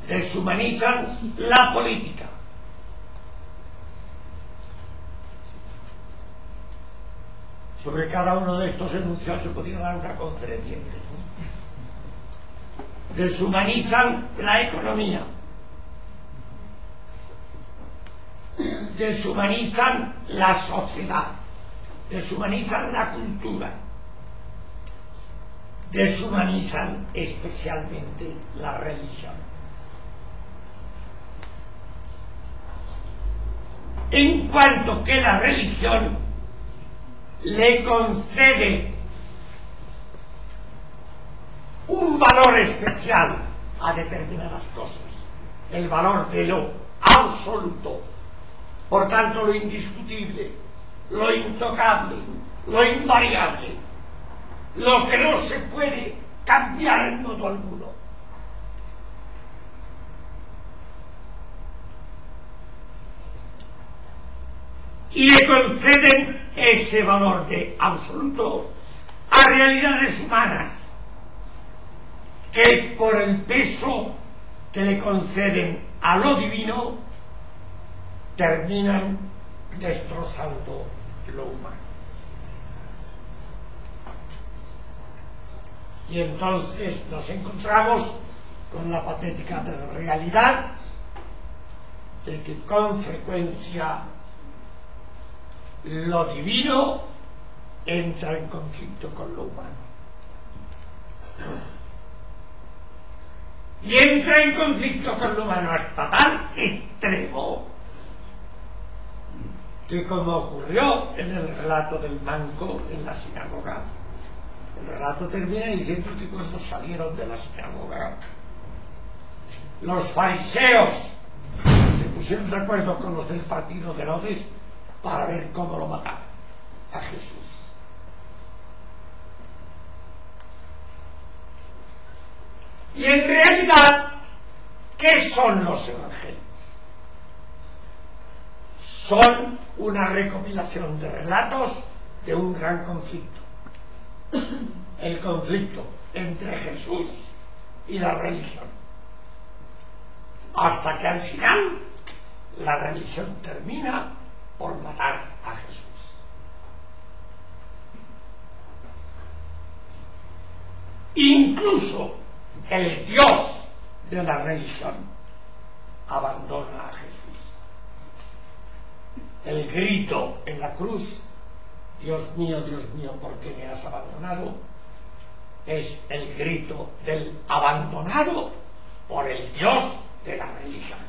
Speaker 2: Deshumanizan la política. Sobre cada uno de estos enunciados se podría dar una conferencia. Deshumanizan la economía. Deshumanizan la sociedad. Deshumanizan la cultura. Deshumanizan especialmente la religión. En cuanto que la religión le concede un valor especial a determinadas cosas, el valor de lo absoluto, por tanto lo indiscutible, lo intocable, lo invariable, lo que no se puede cambiar en modo alguno. Y le conceden ese valor de absoluto a realidades humanas que por el peso que le conceden a lo divino terminan destrozando lo humano. Y entonces nos encontramos con la patética realidad de que con frecuencia lo divino entra en conflicto con lo humano. Y entra en conflicto con lo humano hasta tal extremo que, como ocurrió en el relato del manco en la sinagoga, el relato termina diciendo que cuando salieron de la sinagoga, los fariseos se pusieron de acuerdo con los del partido de Herodes para ver cómo lo mataban a Jesús. Y en realidad, ¿qué son los evangelios? Son una recopilación de relatos de un gran conflicto. El conflicto entre Jesús y la religión. Hasta que al final la religión termina por matar a Jesús. Incluso el Dios de la religión abandona a Jesús. El grito en la cruz, Dios mío, ¿por qué me has abandonado?, es el grito del abandonado por el Dios de la religión.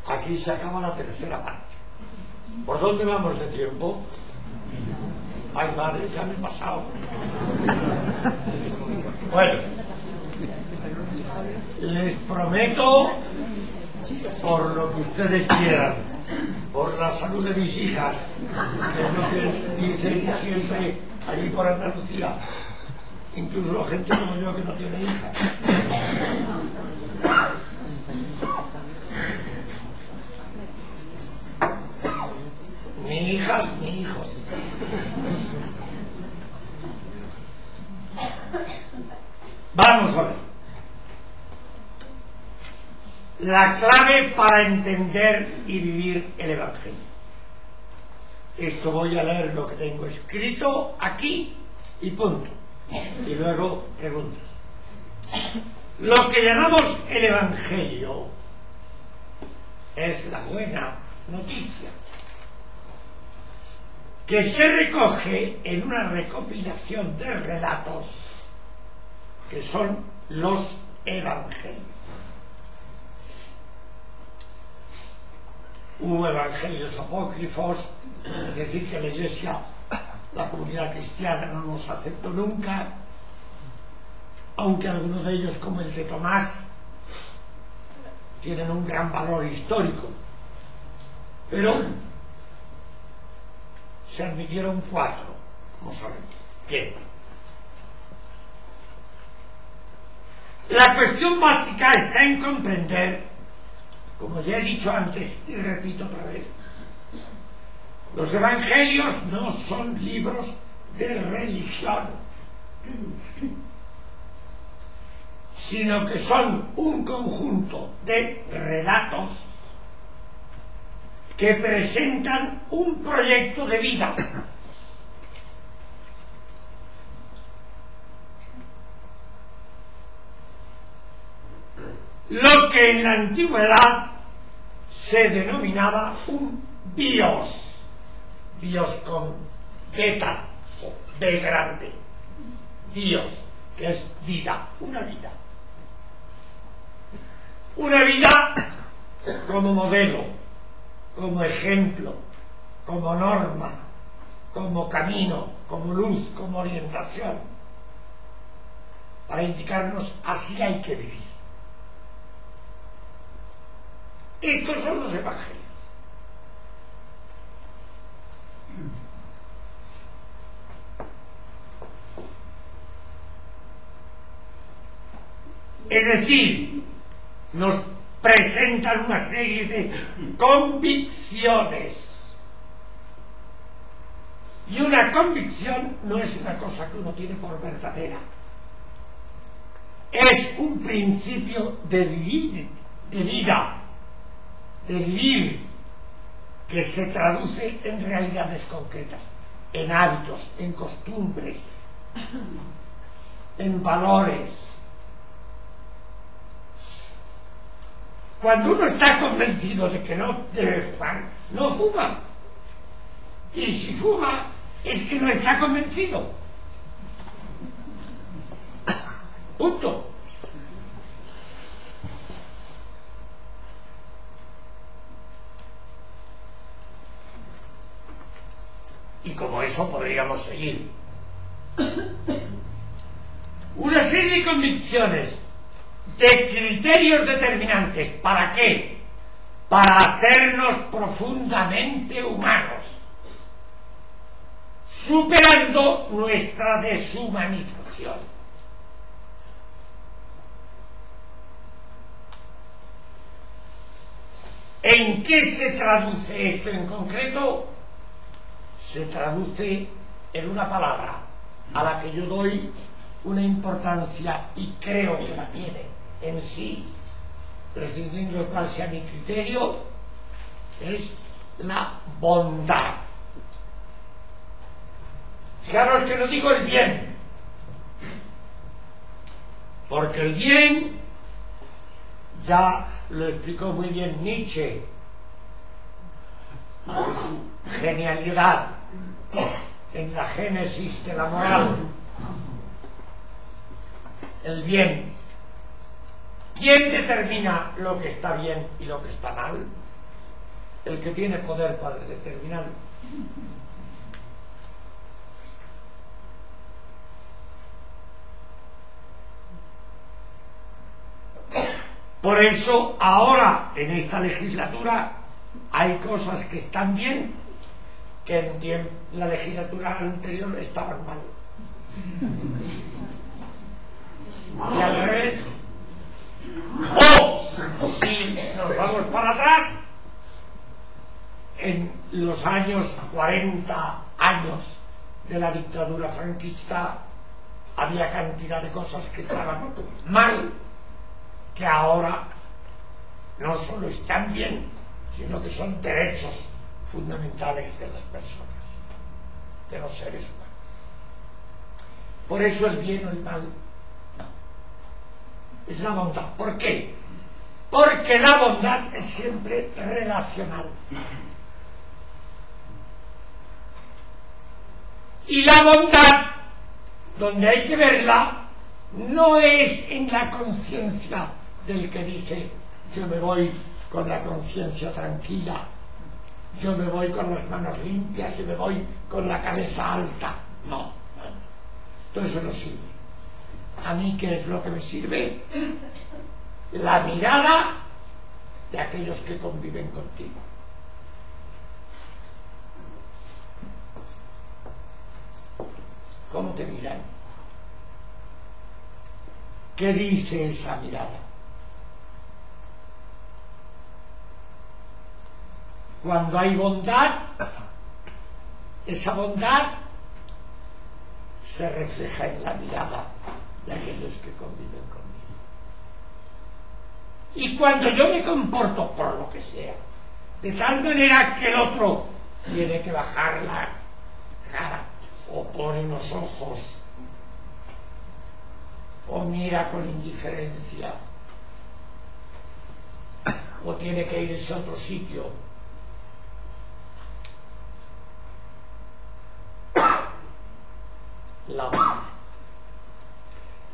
Speaker 2: Aquí se acaba la tercera parte. ¿Por dónde vamos de tiempo? Ay, madre, ya me he pasado. Bueno, les prometo, por lo que ustedes quieran, por la salud de mis hijas, que es lo que dicen siempre allí por Andalucía,
Speaker 4: incluso gente como yo que no tiene hijas. Ni hijas ni hijos. Vamos a ver. La clave para entender y vivir el Evangelio. Esto voy a leer lo que tengo escrito aquí y punto. Y luego preguntas. Lo que llamamos el Evangelio es la buena noticia, que se recoge en una recopilación de relatos que son los evangelios. Hubo evangelios apócrifos, es decir, que la Iglesia, la comunidad cristiana, no nos aceptó nunca, aunque algunos de ellos, como el de Tomás, tienen un gran valor histórico. Pero se admitieron 4, como saben. Bien. La cuestión básica está en comprender, como ya he dicho antes y repito otra vez, los evangelios no son libros de religión, sino que son un conjunto de relatos que presentan un proyecto de vida. Lo que en la antigüedad se denominaba un bios, bios con beta o B grande, bios, que es vida, una vida. Una vida como modelo, como ejemplo, como norma, como camino, como luz, como orientación, para indicarnos así hay que vivir. Estos son los evangelios. Es decir, nos presentan una serie de convicciones. Y una convicción no es una cosa que uno tiene por verdadera. Es un principio de vida, de vivir, que se traduce en realidades concretas, en hábitos, en costumbres, en valores. Cuando uno está convencido de que no debe fumar, no fuma. Y si fuma, es que no está convencido. Punto. Y como eso podríamos seguir. Una serie de convicciones, de criterios determinantes. ¿Para qué? Para hacernos profundamente humanos, superando nuestra deshumanización. ¿En qué se traduce esto en concreto? Se traduce en una palabra a la que yo doy una importancia y creo que la tiene en sí, prescindiendo de cuál sea mi criterio, es la bondad. Fijaros que no digo el bien, porque el bien ya lo explicó muy bien Nietzsche por su genialidad en la génesis de la moral. El bien. ¿Quién determina lo que está bien y lo que está mal? El que tiene poder para determinarlo. Por eso ahora en esta legislatura hay cosas que están bien que en la legislatura anterior estaban mal. y al revés. O, si nos vamos para atrás, en los años 40 años de la dictadura franquista, había cantidad de cosas que estaban mal, que ahora no solo están bien, sino que son derechos fundamentales de las personas, de los seres humanos. Por eso el bien o el mal no, es la bondad. ¿Por qué? Porque la bondad es siempre relacional. Y la bondad, donde hay que verla, no es en la conciencia del que dice: yo me voy con la conciencia tranquila, yo me voy con las manos limpias, yo me voy con la cabeza alta. No, todo eso no sirve. ¿A mí qué es lo que me sirve? La mirada de aquellos que conviven contigo. ¿Cómo te miran? ¿Qué dice esa mirada? Cuando hay bondad, esa bondad se refleja en la mirada de aquellos que conviven conmigo. Y cuando yo me comporto, por lo que sea, de tal manera que el otro tiene que bajar la cara, o pone unos ojos, o mira con indiferencia, o tiene que irse a otro sitio, la bondad.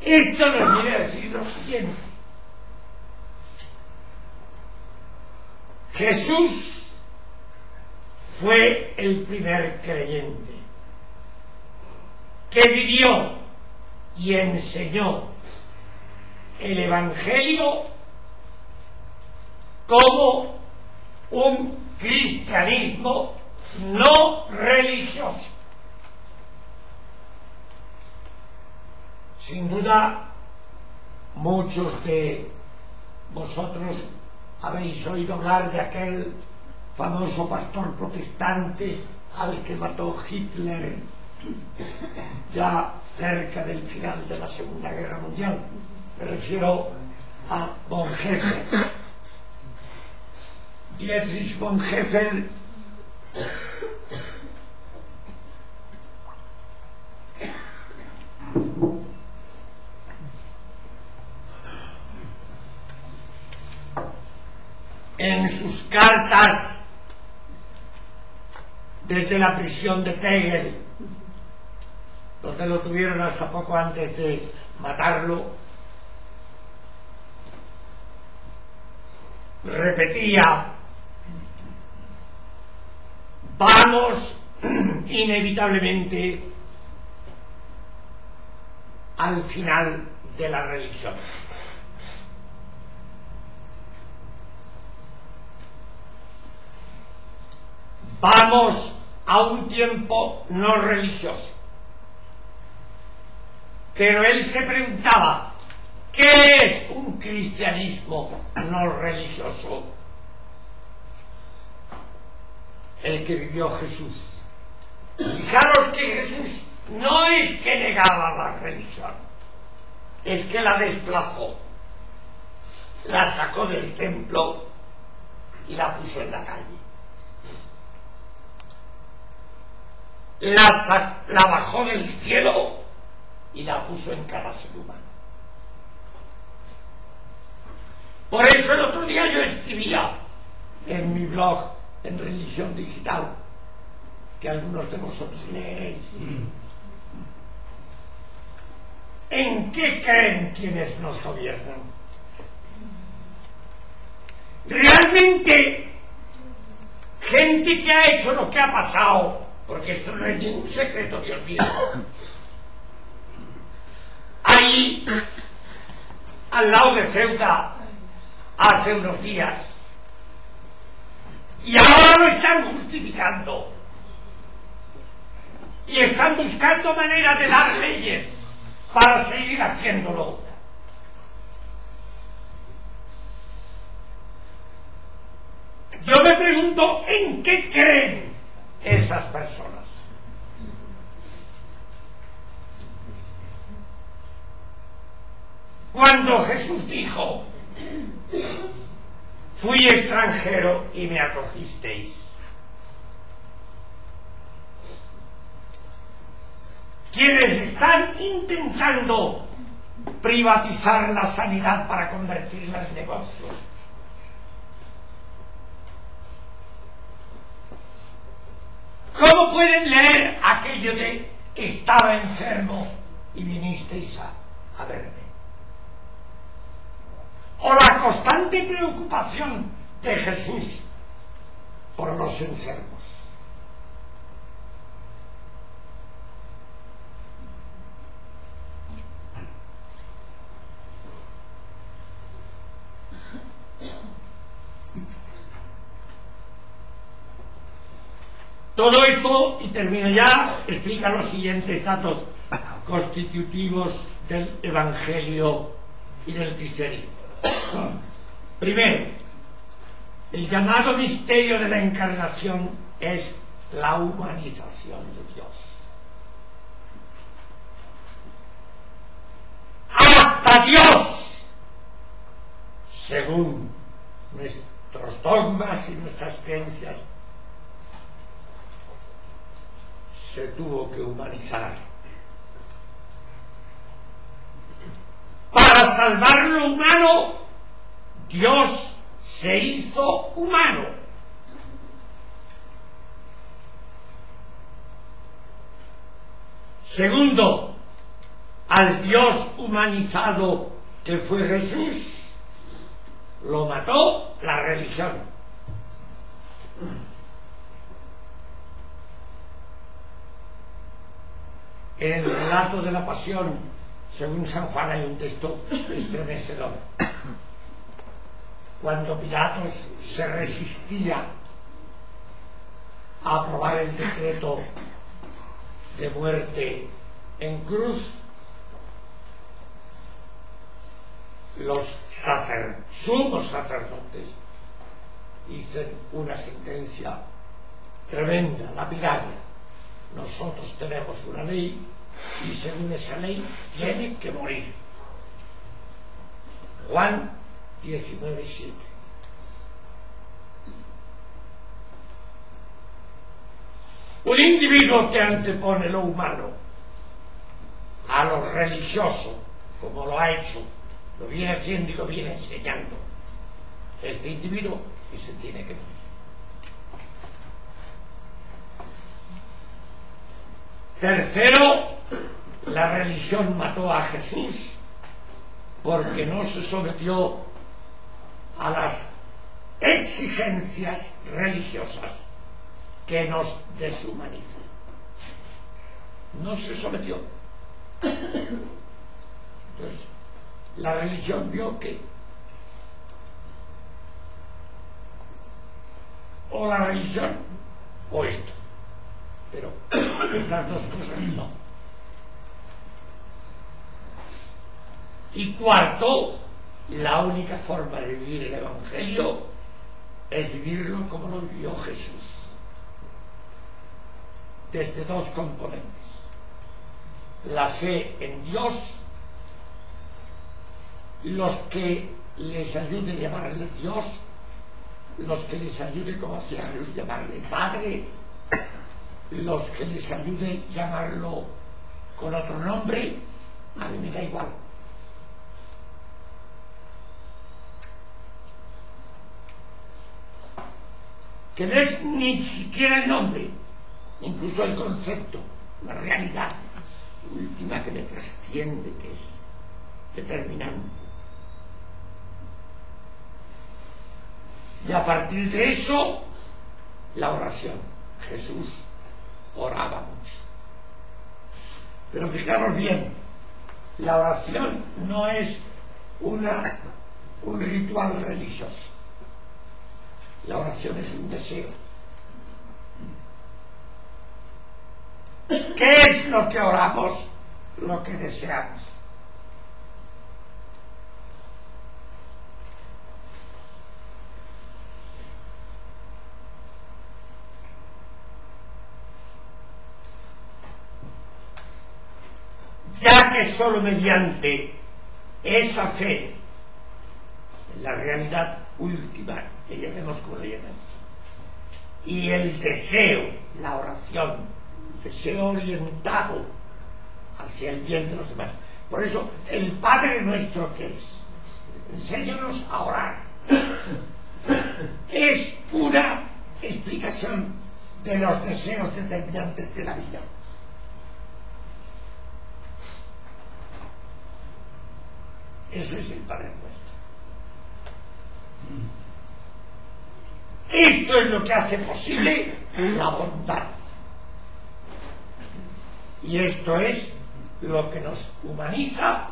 Speaker 4: Esto nos viene a decir lo siguiente: Jesús fue el primer creyente que vivió y enseñó el Evangelio como un cristianismo no religioso. Sin duda, muchos de vosotros habéis oído hablar de aquel famoso pastor protestante al que mató Hitler ya cerca del final de la Segunda Guerra Mundial. Me refiero a Bonhoeffer. Dietrich Bonhoeffer en sus cartas desde la prisión de Tegel, donde lo tuvieron hasta poco antes de matarlo, repetía: vamos inevitablemente al final de la religión. Vamos a un tiempo no religioso. Pero él se preguntaba: ¿qué es un cristianismo no religioso? El que vivió Jesús. Fijaros que Jesús no es que negara la religión, es que la desplazó, la sacó del templo y la puso en la calle. La bajó del cielo y la puso en cada ser humano. Por eso el otro día yo escribía en mi blog en Religión Digital, que algunos de vosotros leeréis: ¿en qué creen quienes nos gobiernan? Realmente, gente que ha hecho lo que ha pasado, porque esto no es ningún secreto, Dios mío. Ahí, al lado de Ceuta, hace unos días, y ahora lo están justificando, y están buscando maneras de dar leyes para seguir haciéndolo, pregunto en qué creen esas personas. Cuando Jesús dijo: fui extranjero y me acogisteis, quienes están intentando privatizar la sanidad para convertirla en negocio, ¿cómo pueden leer aquello de estaba enfermo y vinisteis a verme? O la constante preocupación de Jesús por los enfermos. Todo esto, y termino ya, explica los siguientes datos constitutivos del Evangelio y del cristianismo. Primero, el llamado misterio de la encarnación es la humanización de Dios. Hasta Dios, según nuestros dogmas y nuestras creencias, se tuvo que humanizar. Para salvar lo humano, Dios se hizo humano. Segundo, al Dios humanizado que fue Jesús, lo mató la religión. En el relato de la pasión, según San Juan, hay un texto estremecedor. Cuando Pilatos se resistía a aprobar el decreto de muerte en cruz, los sumos sacerdotes dicen una sentencia tremenda, lapidaria: nosotros tenemos una ley y según esa ley tiene que morir. Juan 19:7. Un individuo que antepone lo humano a lo religioso, como lo ha hecho, lo viene haciendo y lo viene enseñando, este individuo y se tiene que morir. Tercero, la religión mató a Jesús porque no se sometió a las exigencias religiosas que nos deshumanizan. No se sometió. Entonces, la religión vio que o la religión o esto, pero estas dos cosas no. Y cuarto, la única forma de vivir el Evangelio es vivirlo como lo vivió Jesús, desde dos componentes: la fe en Dios, los que les ayude a llamarle Dios, los que les ayude, como hacía Jesús, llamarle Padre, los que les ayude a llamarlo con otro nombre, a mí me da igual. Que no es ni siquiera el nombre, incluso el concepto, la realidad última que me trasciende, que es determinante. Y a partir de eso, la oración. Jesús oraba mucho. Pero fijaros bien, la oración no es un ritual religioso. La oración es un deseo. ¿Qué es lo que oramos? Lo que deseamos. ya que sólo mediante esa fe, la realidad última, que llamemos como le llaman, y el deseo, la oración, deseo orientado hacia el bien de los demás. Por eso, el Padre Nuestro, que es, enséñanos a orar, es una explicación de los deseos determinantes de la vida. Eso es el Padre Nuestro. Esto es lo que hace posible la bondad. Y esto es lo que nos humaniza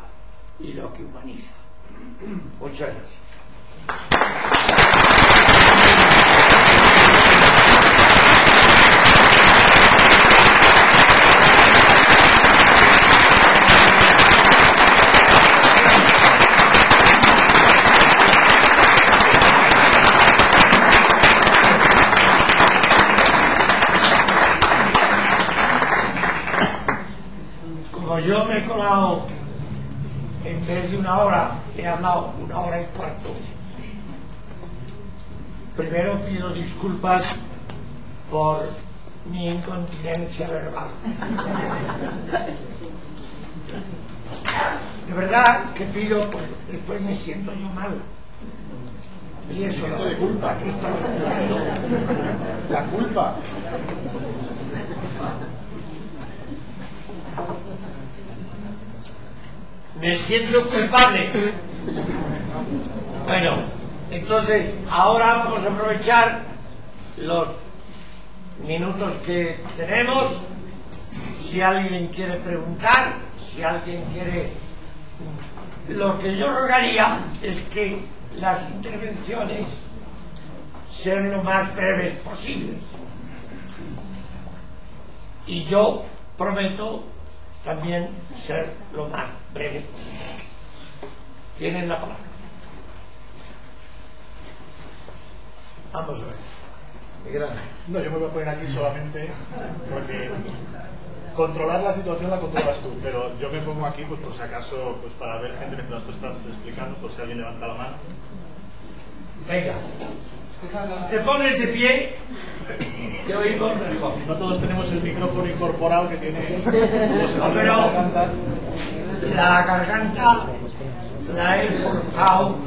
Speaker 4: y lo que humaniza. Muchas gracias. Yo me he colado, en vez de una hora, he hablado 1 hora y cuarto. Primero pido disculpas por mi incontinencia verbal. De verdad que pido, pues después me siento yo mal. Y eso no de culpa, que estaba pensando.
Speaker 1: La culpa.
Speaker 4: Me siento culpable. Bueno, entonces ahora vamos a aprovechar los minutos que tenemos. Si alguien quiere preguntar, si alguien quiere... Lo que yo rogaría es que las intervenciones sean lo más breves posibles. Y yo prometo también ser lo más breve posible. Tienen la palabra. Vamos a ver. Miguel Ángel.
Speaker 1: No, yo me voy a poner aquí solamente porque controlar la situación la controlas tú, pero yo me pongo aquí pues por si acaso, pues para ver gente que nos tú estás explicando, por si alguien levanta la mano.
Speaker 4: Venga. Te pones de pie, te oímos mejor.
Speaker 1: No todos tenemos el micrófono incorporado que tiene
Speaker 4: No, pero la garganta la he forzado.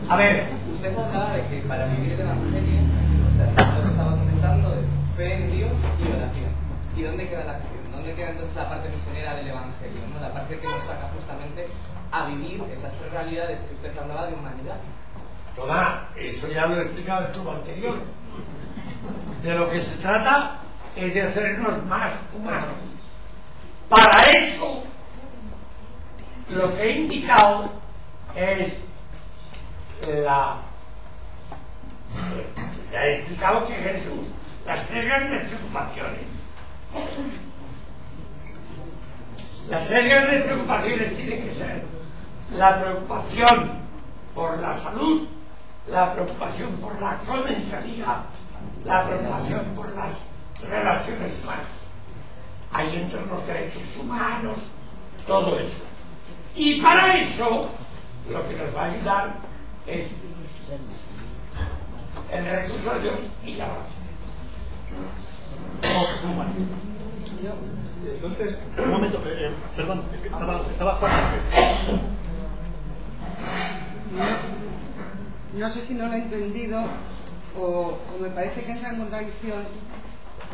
Speaker 4: A ver.
Speaker 5: Usted hablaba de que para vivir el Evangelio, o sea, lo que estaba comentando es fe en Dios y oración. ¿Y dónde queda la acción? ¿Dónde queda entonces la parte misionera del Evangelio? ¿No? La parte que nos saca justamente a vivir esas 3 realidades que usted hablaba de humanidad.
Speaker 4: Tomás, eso ya lo he explicado en tu anterior. De lo que se trata es de hacernos más humanos. Para eso, lo que he indicado es ya he explicado que Jesús, las 3 grandes preocupaciones. Las 3 grandes preocupaciones tienen que ser la preocupación por la salud, la preocupación por la comensalidad, la preocupación por las relaciones humanas. Ahí entran los derechos humanos, todo eso. Y para eso, lo que nos va a ayudar es el recurso de Dios y la oración.
Speaker 1: Entonces, un momento, perdón, estaba Juan antes.
Speaker 6: No sé si no lo he entendido o me parece que entra en contradicción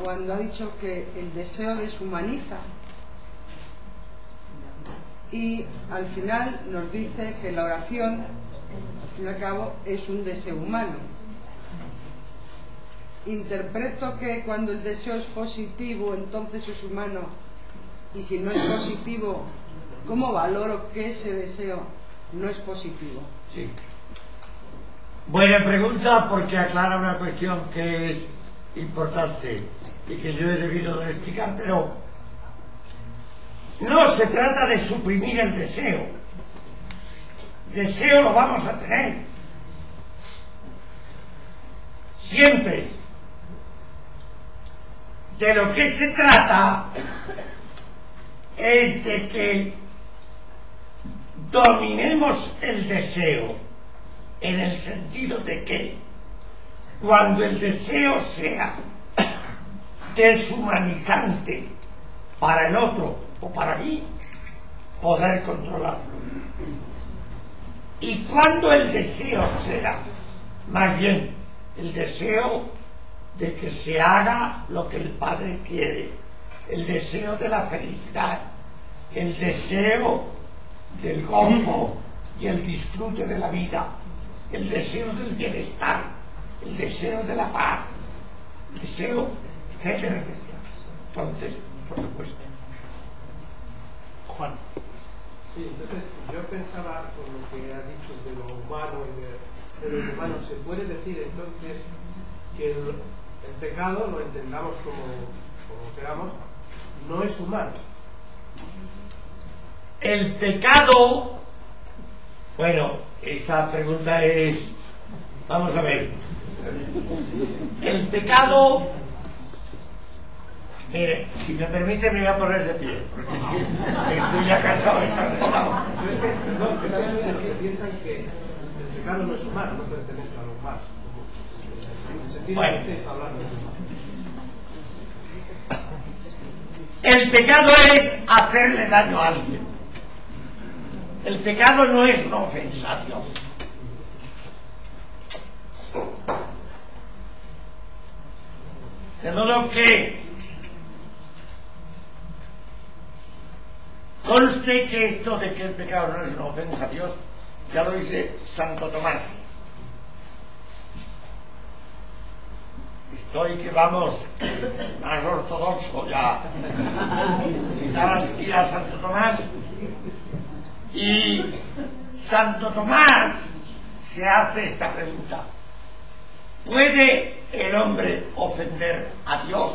Speaker 6: cuando ha dicho que el deseo deshumaniza y al final nos dice que la oración, al fin y al cabo, es un deseo humano. Interpreto que cuando el deseo es positivo, entonces es humano, y si no es positivo, ¿cómo valoro que ese deseo no es positivo?
Speaker 4: Sí. Buena pregunta, porque aclara una cuestión que es importante y que yo he debido de explicar, pero no se trata de suprimir el deseo. Deseo lo vamos a tener siempre. De lo que se trata es de que dominemos el deseo, en el sentido de que cuando el deseo sea deshumanizante para el otro o para mí, poder controlarlo. Y cuando el deseo sea, más bien, el deseo de que se haga lo que el Padre quiere, el deseo de la felicidad, el deseo del gozo y el disfrute de la vida, el deseo del bienestar, el deseo de la paz, el deseo, etcétera, etcétera. Entonces, por supuesto.
Speaker 1: Juan.
Speaker 7: Sí, entonces yo pensaba con lo que ha dicho de lo humano y de lo inhumano, ¿se puede decir entonces que el pecado, lo entendamos como queramos, no es humano?
Speaker 4: El pecado, bueno, esta pregunta es, vamos a ver, el pecado, mire, si me permite me voy a poner de pie, porque estoy ya cansado de estar sentado.
Speaker 7: Piensan que el pecado no es humano, no pertenece a lo humano. En el sentido
Speaker 4: Bueno.
Speaker 7: que usted está hablando.
Speaker 4: El pecado es hacerle daño a alguien. El pecado no es una ofensa a Dios. De modo que conste que esto de que el pecado no es una ofensa a Dios, ya lo dice Santo Tomás. Estoy que vamos más ortodoxo ya. Citar aquí a Santo Tomás. Y Santo Tomás se hace esta pregunta: ¿puede el hombre ofender a Dios?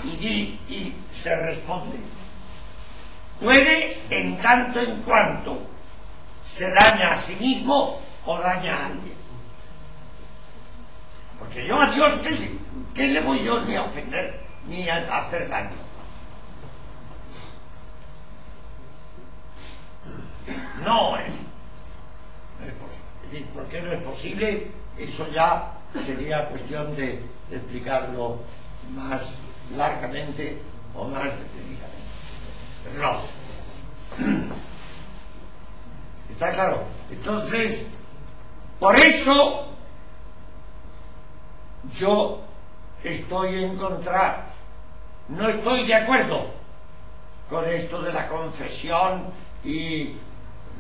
Speaker 4: Y se responde: puede en tanto en cuanto se daña a sí mismo o daña a alguien. Porque yo a Dios, ¿qué le voy yo ni a ofender ni a hacer daño? No es posible. ¿Por qué no es posible? Eso ya sería cuestión de explicarlo más largamente o más detenidamente. Pero no. ¿Está claro? Entonces, por eso yo estoy en contra, no estoy de acuerdo con esto de la confesión, y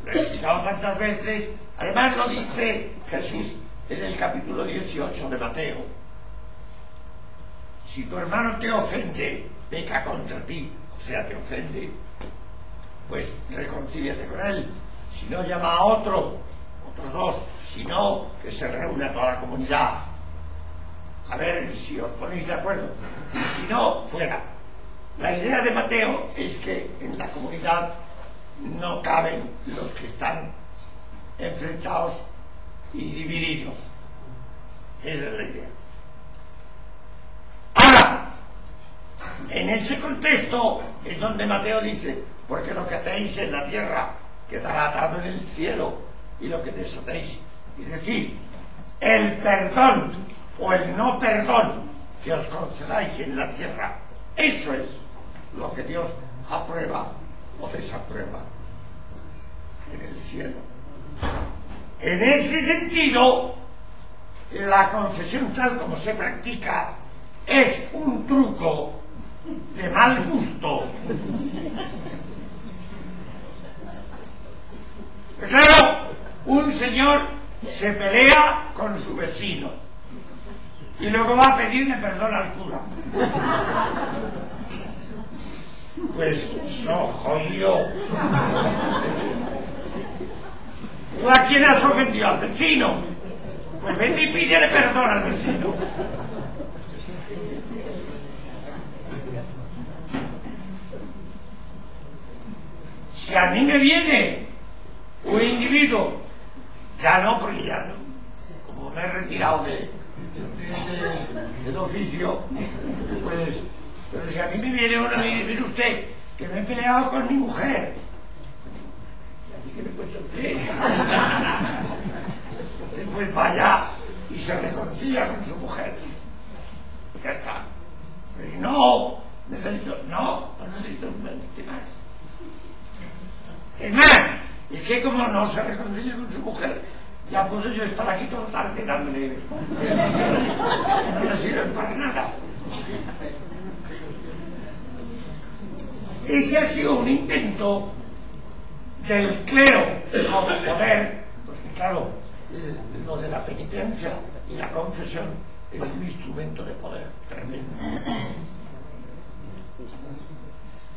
Speaker 4: lo he explicado tantas veces. Además lo dice Jesús en el capítulo 18 de Mateo: si tu hermano te ofende, peca contra ti, o sea, te ofende, pues reconcíliate con él. Si no, llama a otros dos, si no, que se reúna toda la comunidad, a ver si os ponéis de acuerdo, y si no, fuera. La idea de Mateo es que en la comunidad no caben los que están enfrentados y divididos. Esa es la idea. Ahora, en ese contexto es donde Mateo dice: porque lo que atéis en la tierra quedará atado en el cielo, y lo que desatéis, es decir, el perdón o el no perdón que os concedáis en la tierra, eso es lo que Dios aprueba o desaprueba en el cielo. En ese sentido, la confesión tal como se practica es un truco de mal gusto. Claro, un señor se pelea con su vecino y luego va a pedirle perdón al cura. Pues no, jodido. ¿Tú a quién has ofendido? ¿Al vecino? Pues ven y pídele perdón al vecino. Si a mí me viene un individuo, ya no, porque ya no, como me he retirado del oficio, pues Pero si a mí me viene uno y dice usted que me he peleado con mi mujer, ¿y a mí qué me cuenta usted? Pues vaya y se reconcilia con su mujer. Ya está. Pero no necesito un mente más. Es más, es que como no se reconcilia con su mujer, ya puedo yo estar aquí toda la tarde dándole que no le sirven para nada. Ese ha sido un intento del clero como poder, porque claro, lo de la penitencia y la confesión es un instrumento de poder tremendo.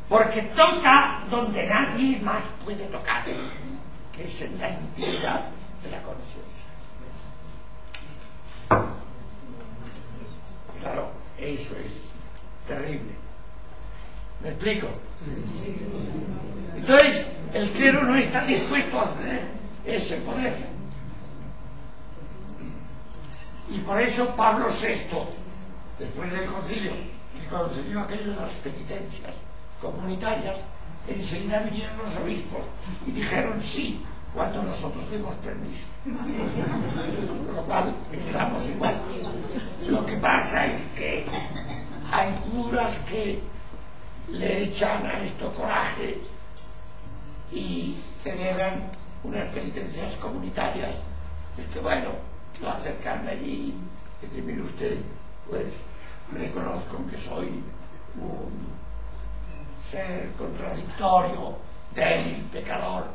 Speaker 4: Porque toca donde nadie más puede tocar, que es en la intimidad de la conciencia. Claro, eso es terrible. ¿Me explico? Entonces, el clero no está dispuesto a ceder ese poder. Y por eso Pablo VI, después del concilio, que concedió aquello de las penitencias comunitarias, enseguida vinieron los obispos y dijeron sí, cuando nosotros demos permiso. Por lo cual, estamos igual. Lo que pasa es que hay curas que le echan a esto coraje y celebran unas penitencias comunitarias. Es que bueno, yo acercarme allí y decir, mire usted, pues reconozco que soy un ser contradictorio, débil, pecador.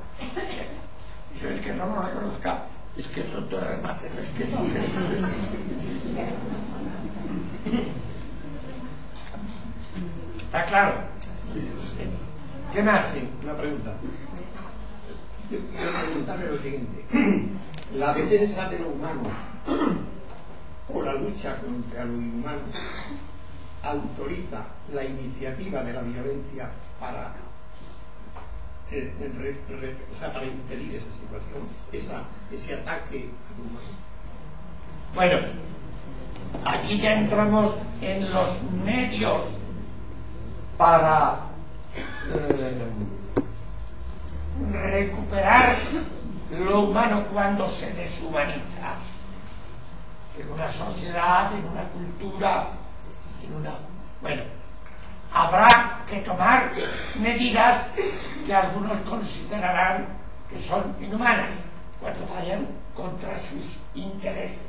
Speaker 4: Y soy el que no lo reconozca, es que es tonto de remate, no es que no. ¿Está claro? ¿Qué más? Sí.
Speaker 3: Una pregunta. Yo quiero preguntarle lo siguiente. La defensa de lo humano o la lucha contra lo inhumano autoriza la iniciativa de la violencia para para impedir esa situación, ese ataque al humano.
Speaker 4: Bueno, aquí ya entramos en los medios para recuperar lo humano cuando se deshumaniza en una sociedad, en una cultura, bueno, habrá que tomar medidas que algunos considerarán que son inhumanas cuando vayan contra sus intereses.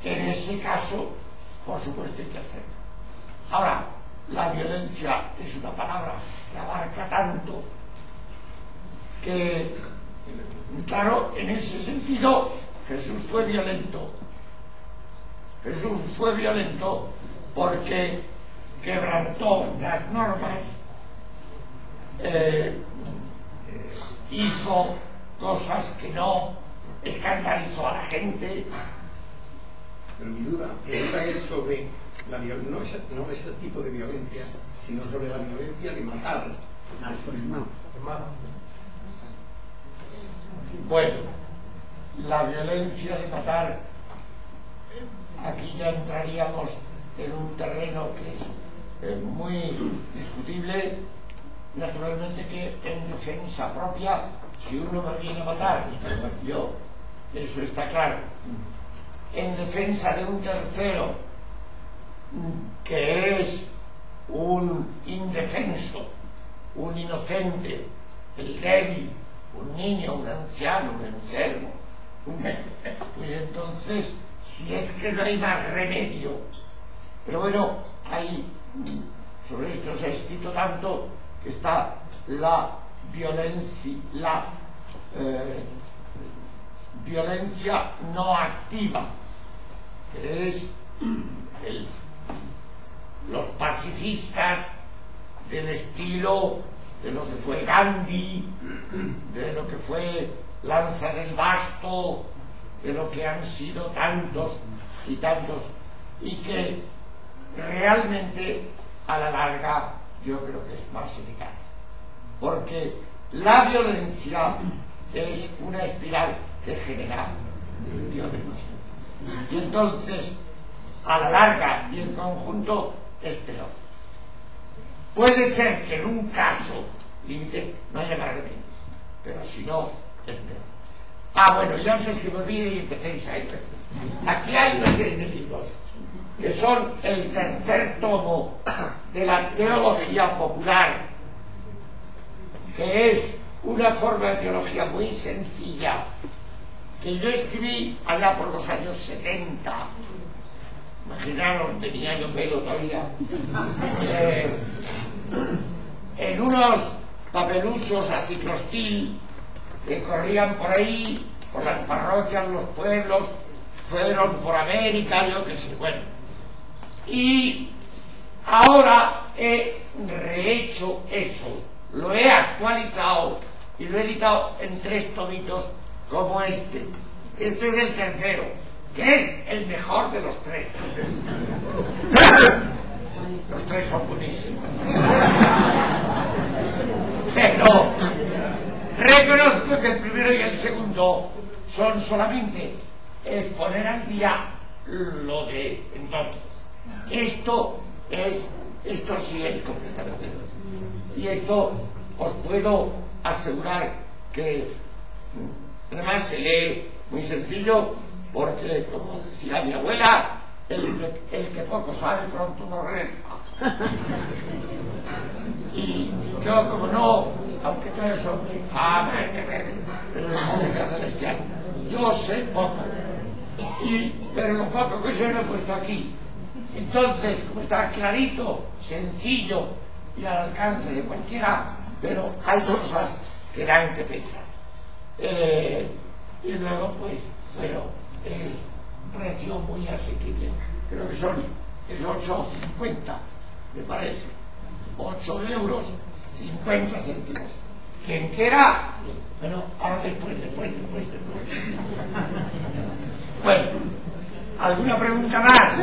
Speaker 4: En ese caso, por supuesto, hay que hacerlo. Ahora, la violencia es una palabra que abarca tanto que, claro, en ese sentido Jesús fue violento. Jesús fue violento porque quebrantó las normas, hizo cosas que no escandalizó a la gente.
Speaker 3: Pero mi duda es sobre no ese tipo de violencia, sino sobre la violencia de matar al ser humano.
Speaker 4: Bueno, la violencia de matar, aquí ya entraríamos en un terreno que es muy discutible. Naturalmente que en defensa propia, si uno me viene a matar, yo, eso está claro. En defensa de un tercero que es un indefenso, un inocente, el débil, un niño, un anciano, un enfermo, pues entonces, si es que no hay más remedio. Pero bueno, hay, sobre esto se ha escrito tanto, que está la violencia no activa, que es los pacifistas del estilo de lo que fue Gandhi, de lo que fue Lanza del Basto, de lo que han sido tantos y tantos, y que realmente a la larga yo creo que es más eficaz, porque la violencia es una espiral que genera violencia, y entonces a la larga y en conjunto es peor. Puede ser que en un caso límite no haya más remedio, pero si no, es peor. Bueno, ya os escribí y empecéis a ir. Aquí hay una serie de libros que son el tercer tomo de la teología popular, que es una forma de teología muy sencilla que yo escribí allá por los años 70. Imaginaros, tenía yo pelo todavía, en unos papeluchos a ciclostil que corrían por ahí, por las parroquias, los pueblos, fueron por América, yo qué sé, bueno. Y ahora he rehecho eso, lo he actualizado y lo he editado en 3 tomitos como este. Este es el tercero, que es el mejor de los 3. Los 3 son buenísimos. Pero reconozco que el primero y el segundo son solamente poner al día lo de entonces. Esto sí es completamente. Y esto os puedo asegurar que además se lee muy sencillo, porque como decía mi abuela, el que poco sabe pronto no reza. Y yo, como no, aunque todos son mi fama de música celestial, yo sé poco, pero lo poco que sé lo he puesto aquí. Entonces, como está clarito, sencillo y al alcance de cualquiera, pero hay cosas que dan que pensar. Y luego, pues, bueno, es un precio muy asequible. Creo que son 8,50, me parece. 8,50 euros. Quien quiera, bueno, ahora después. Bueno, ¿alguna pregunta más?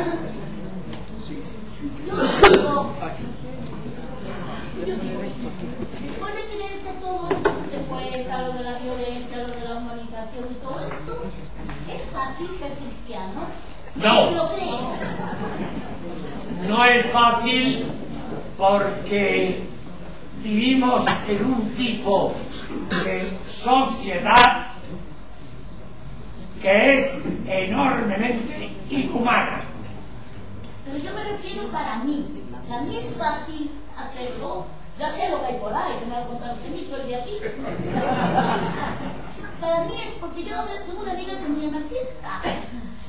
Speaker 8: Después de tener que todo después a lo de la violencia, lo de la humanización y todo esto, ¿es fácil ser cristiano?
Speaker 4: No.
Speaker 8: ¿Lo crees?
Speaker 4: No es fácil porque vivimos en un tipo de sociedad que es enormemente inhumana.
Speaker 8: Pero yo me refiero para mí. Para mí es fácil hacerlo. Ya sé lo que hay por ahí, que me va a contar usted mi suerte aquí. Para mí es porque yo tengo una amiga que es muy anarquista.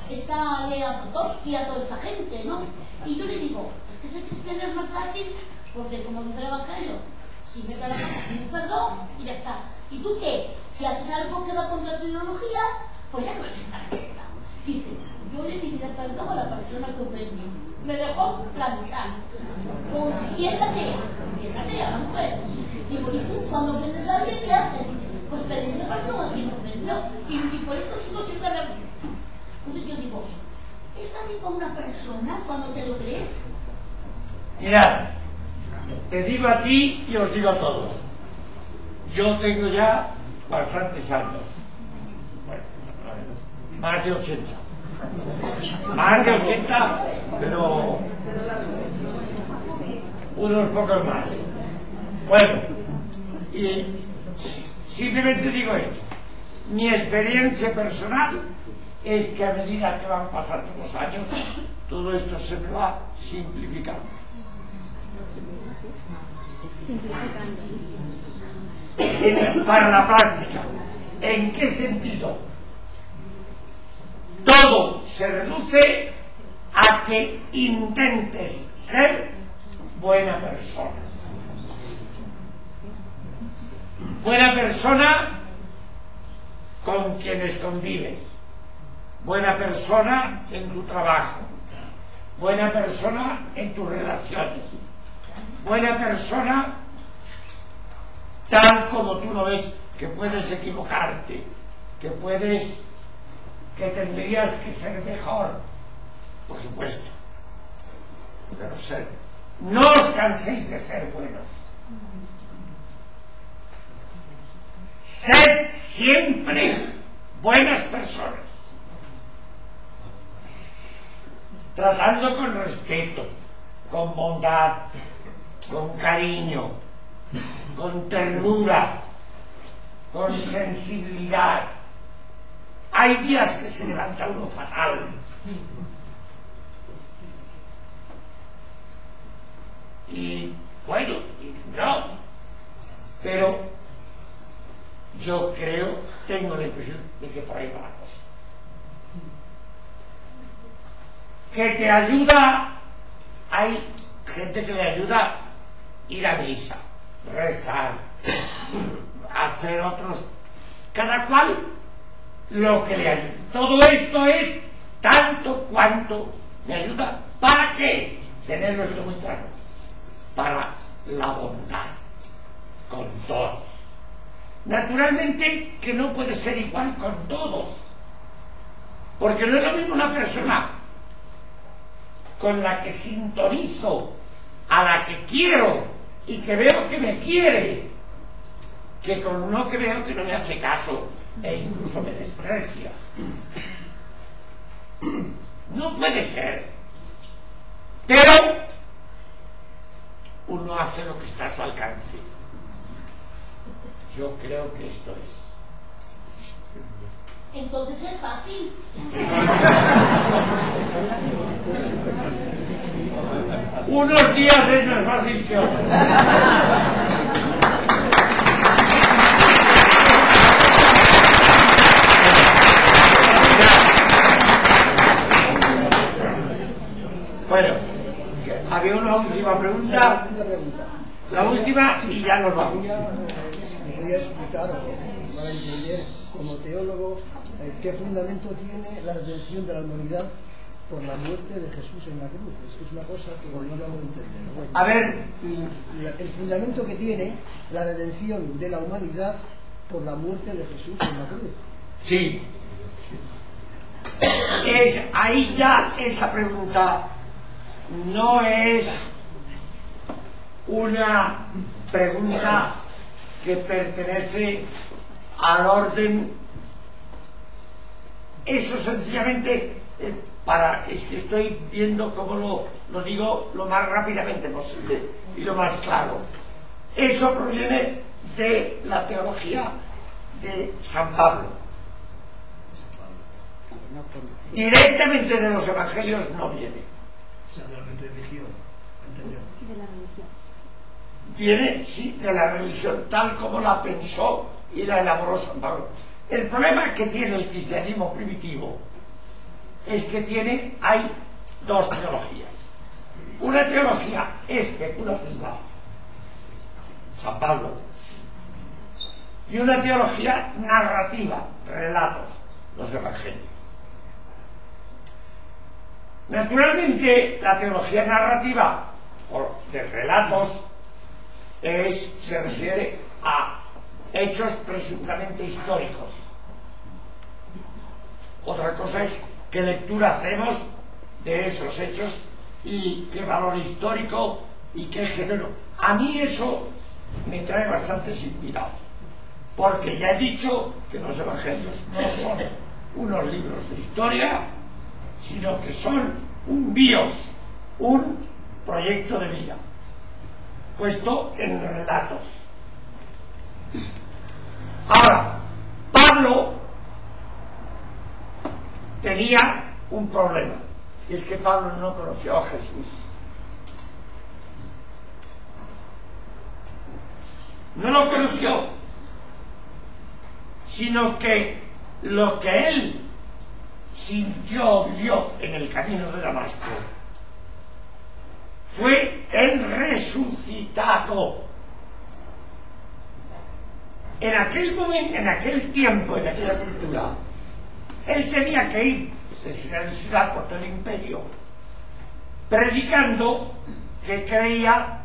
Speaker 8: Está de hostia a toda esta gente, ¿no? Y yo le digo, es que ser cristiano es más fácil porque, como dice el Evangelio, si me calas un perdón y ya está. ¿Y tú qué? Si haces algo que va contra tu ideología, pues ya no eres anarquista. Dice, yo le pedí perdón a la persona que ofendió. Me dejó planchando. Pues, ¿y es atea? ¿Y es atea la mujer? Digo, ¿y tú cuando ofendes a alguien qué haces? Pues pedirle perdón a quien ofendió. Y por eso sigo siendo anarquista. Entonces yo digo, ¿es fácil con una persona cuando te lo crees?
Speaker 4: Mirad, te digo a ti y os digo a todos. Yo tengo ya bastantes años. Bueno, más de 80. Más de 80, pero unos pocos más. Bueno, y simplemente digo esto. Mi experiencia personal es que a medida que van pasando los años, todo esto se me va simplificando. Para la práctica, ¿en qué sentido? Todo se reduce a que intentes ser buena persona. Buena persona con quienes convives. Buena persona en tu trabajo. Buena persona en tus relaciones. Buena persona tal como tú lo ves, que puedes equivocarte, que tendrías que ser mejor, por supuesto, pero ser. No os canséis de ser buenos. Sed siempre buenas personas, tratando con respeto, con bondad, con cariño, con ternura, con sensibilidad. Hay días que se levanta uno fatal. Y bueno, no, pero yo creo, tengo la impresión de que por ahí va la cosa. Que te ayuda, hay gente que le ayuda a ir a misa, rezar, hacer otros, cada cual lo que le ayuda. Todo esto es tanto cuanto me ayuda. ¿Para qué? Tenerlo esto muy claro. Para la bondad con todos. Naturalmente que no puede ser igual con todos, porque no es lo mismo una persona con la que sintonizo, a la que quiero y que veo que me quiere, que con uno que veo que no me hace caso e incluso me desprecia. No puede ser. Pero uno hace lo que está a su alcance. Yo creo que esto es.
Speaker 8: Entonces es fácil.
Speaker 4: Unos días es más fácil que otros. Bueno, había una última pregunta. La última y ya nos vamos.
Speaker 9: ¿Me podría explicar o para entender como teólogo qué fundamento tiene la redención de la humanidad por la muerte de Jesús en la cruz? Es que es una cosa que no lo hago entender. Bueno,
Speaker 4: a ver,
Speaker 9: el fundamento que tiene la redención de la humanidad por la muerte de Jesús en la cruz.
Speaker 4: Sí. Ahí ya esa pregunta no es una pregunta que pertenece al orden. Eso sencillamente es que estoy viendo cómo lo digo lo más rápidamente posible y lo más claro. Eso proviene de la teología de San Pablo. Directamente de los evangelios no viene.
Speaker 9: O sea, de la religión, entendemos.
Speaker 10: De la religión.
Speaker 4: Viene, sí, de la religión, tal como la pensó y la elaboró San Pablo. El problema que tiene el cristianismo primitivo es que hay dos teologías. Una teología especulativa, San Pablo, y una teología narrativa, relatos, los evangelios. Naturalmente, la teología narrativa, o de relatos, se refiere a hechos presuntamente históricos. Otra cosa es qué lectura hacemos de esos hechos y qué valor histórico y qué género. A mí eso me trae bastante sin cuidado, porque ya he dicho que los evangelios no son unos libros de historia, sino que son un bios, un proyecto de vida, puesto en relatos. Ahora, Pablo tenía un problema, y es que Pablo no conoció a Jesús. No lo conoció, sino que lo que él sintió, vivió en el camino de Damasco, fue el resucitado. En aquel momento, en aquel tiempo, en aquella cultura, él tenía que ir de ciudad en ciudad por todo el imperio, predicando que creía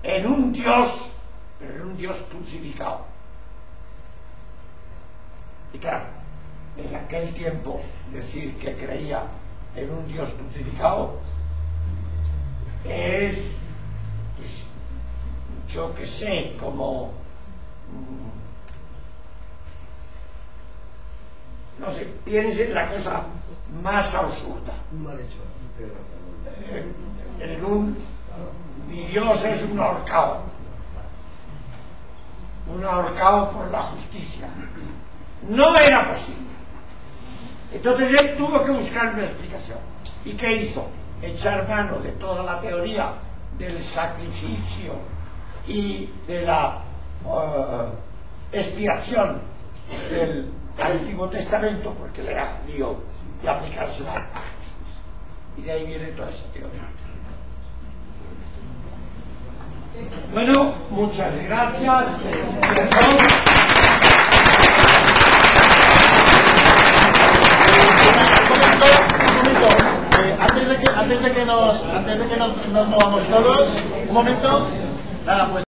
Speaker 4: en un Dios, pero en un Dios crucificado. Y claro, en aquel tiempo decir que creía en un Dios crucificado es, pues, yo que sé, como no sé, piensen la cosa más absurda.
Speaker 9: Mal hecho.
Speaker 4: Mi Dios es un ahorcado por la justicia. No era posible. Entonces él tuvo que buscar una explicación. ¿Y qué hizo? Echar mano de toda la teoría del sacrificio y de la expiación del Antiguo Testamento, porque le era judío, y aplicársela a Jesús. Y de ahí viene toda esa teoría. Bueno, muchas gracias.
Speaker 1: Antes de que nos movamos todos, un momento, nada, pues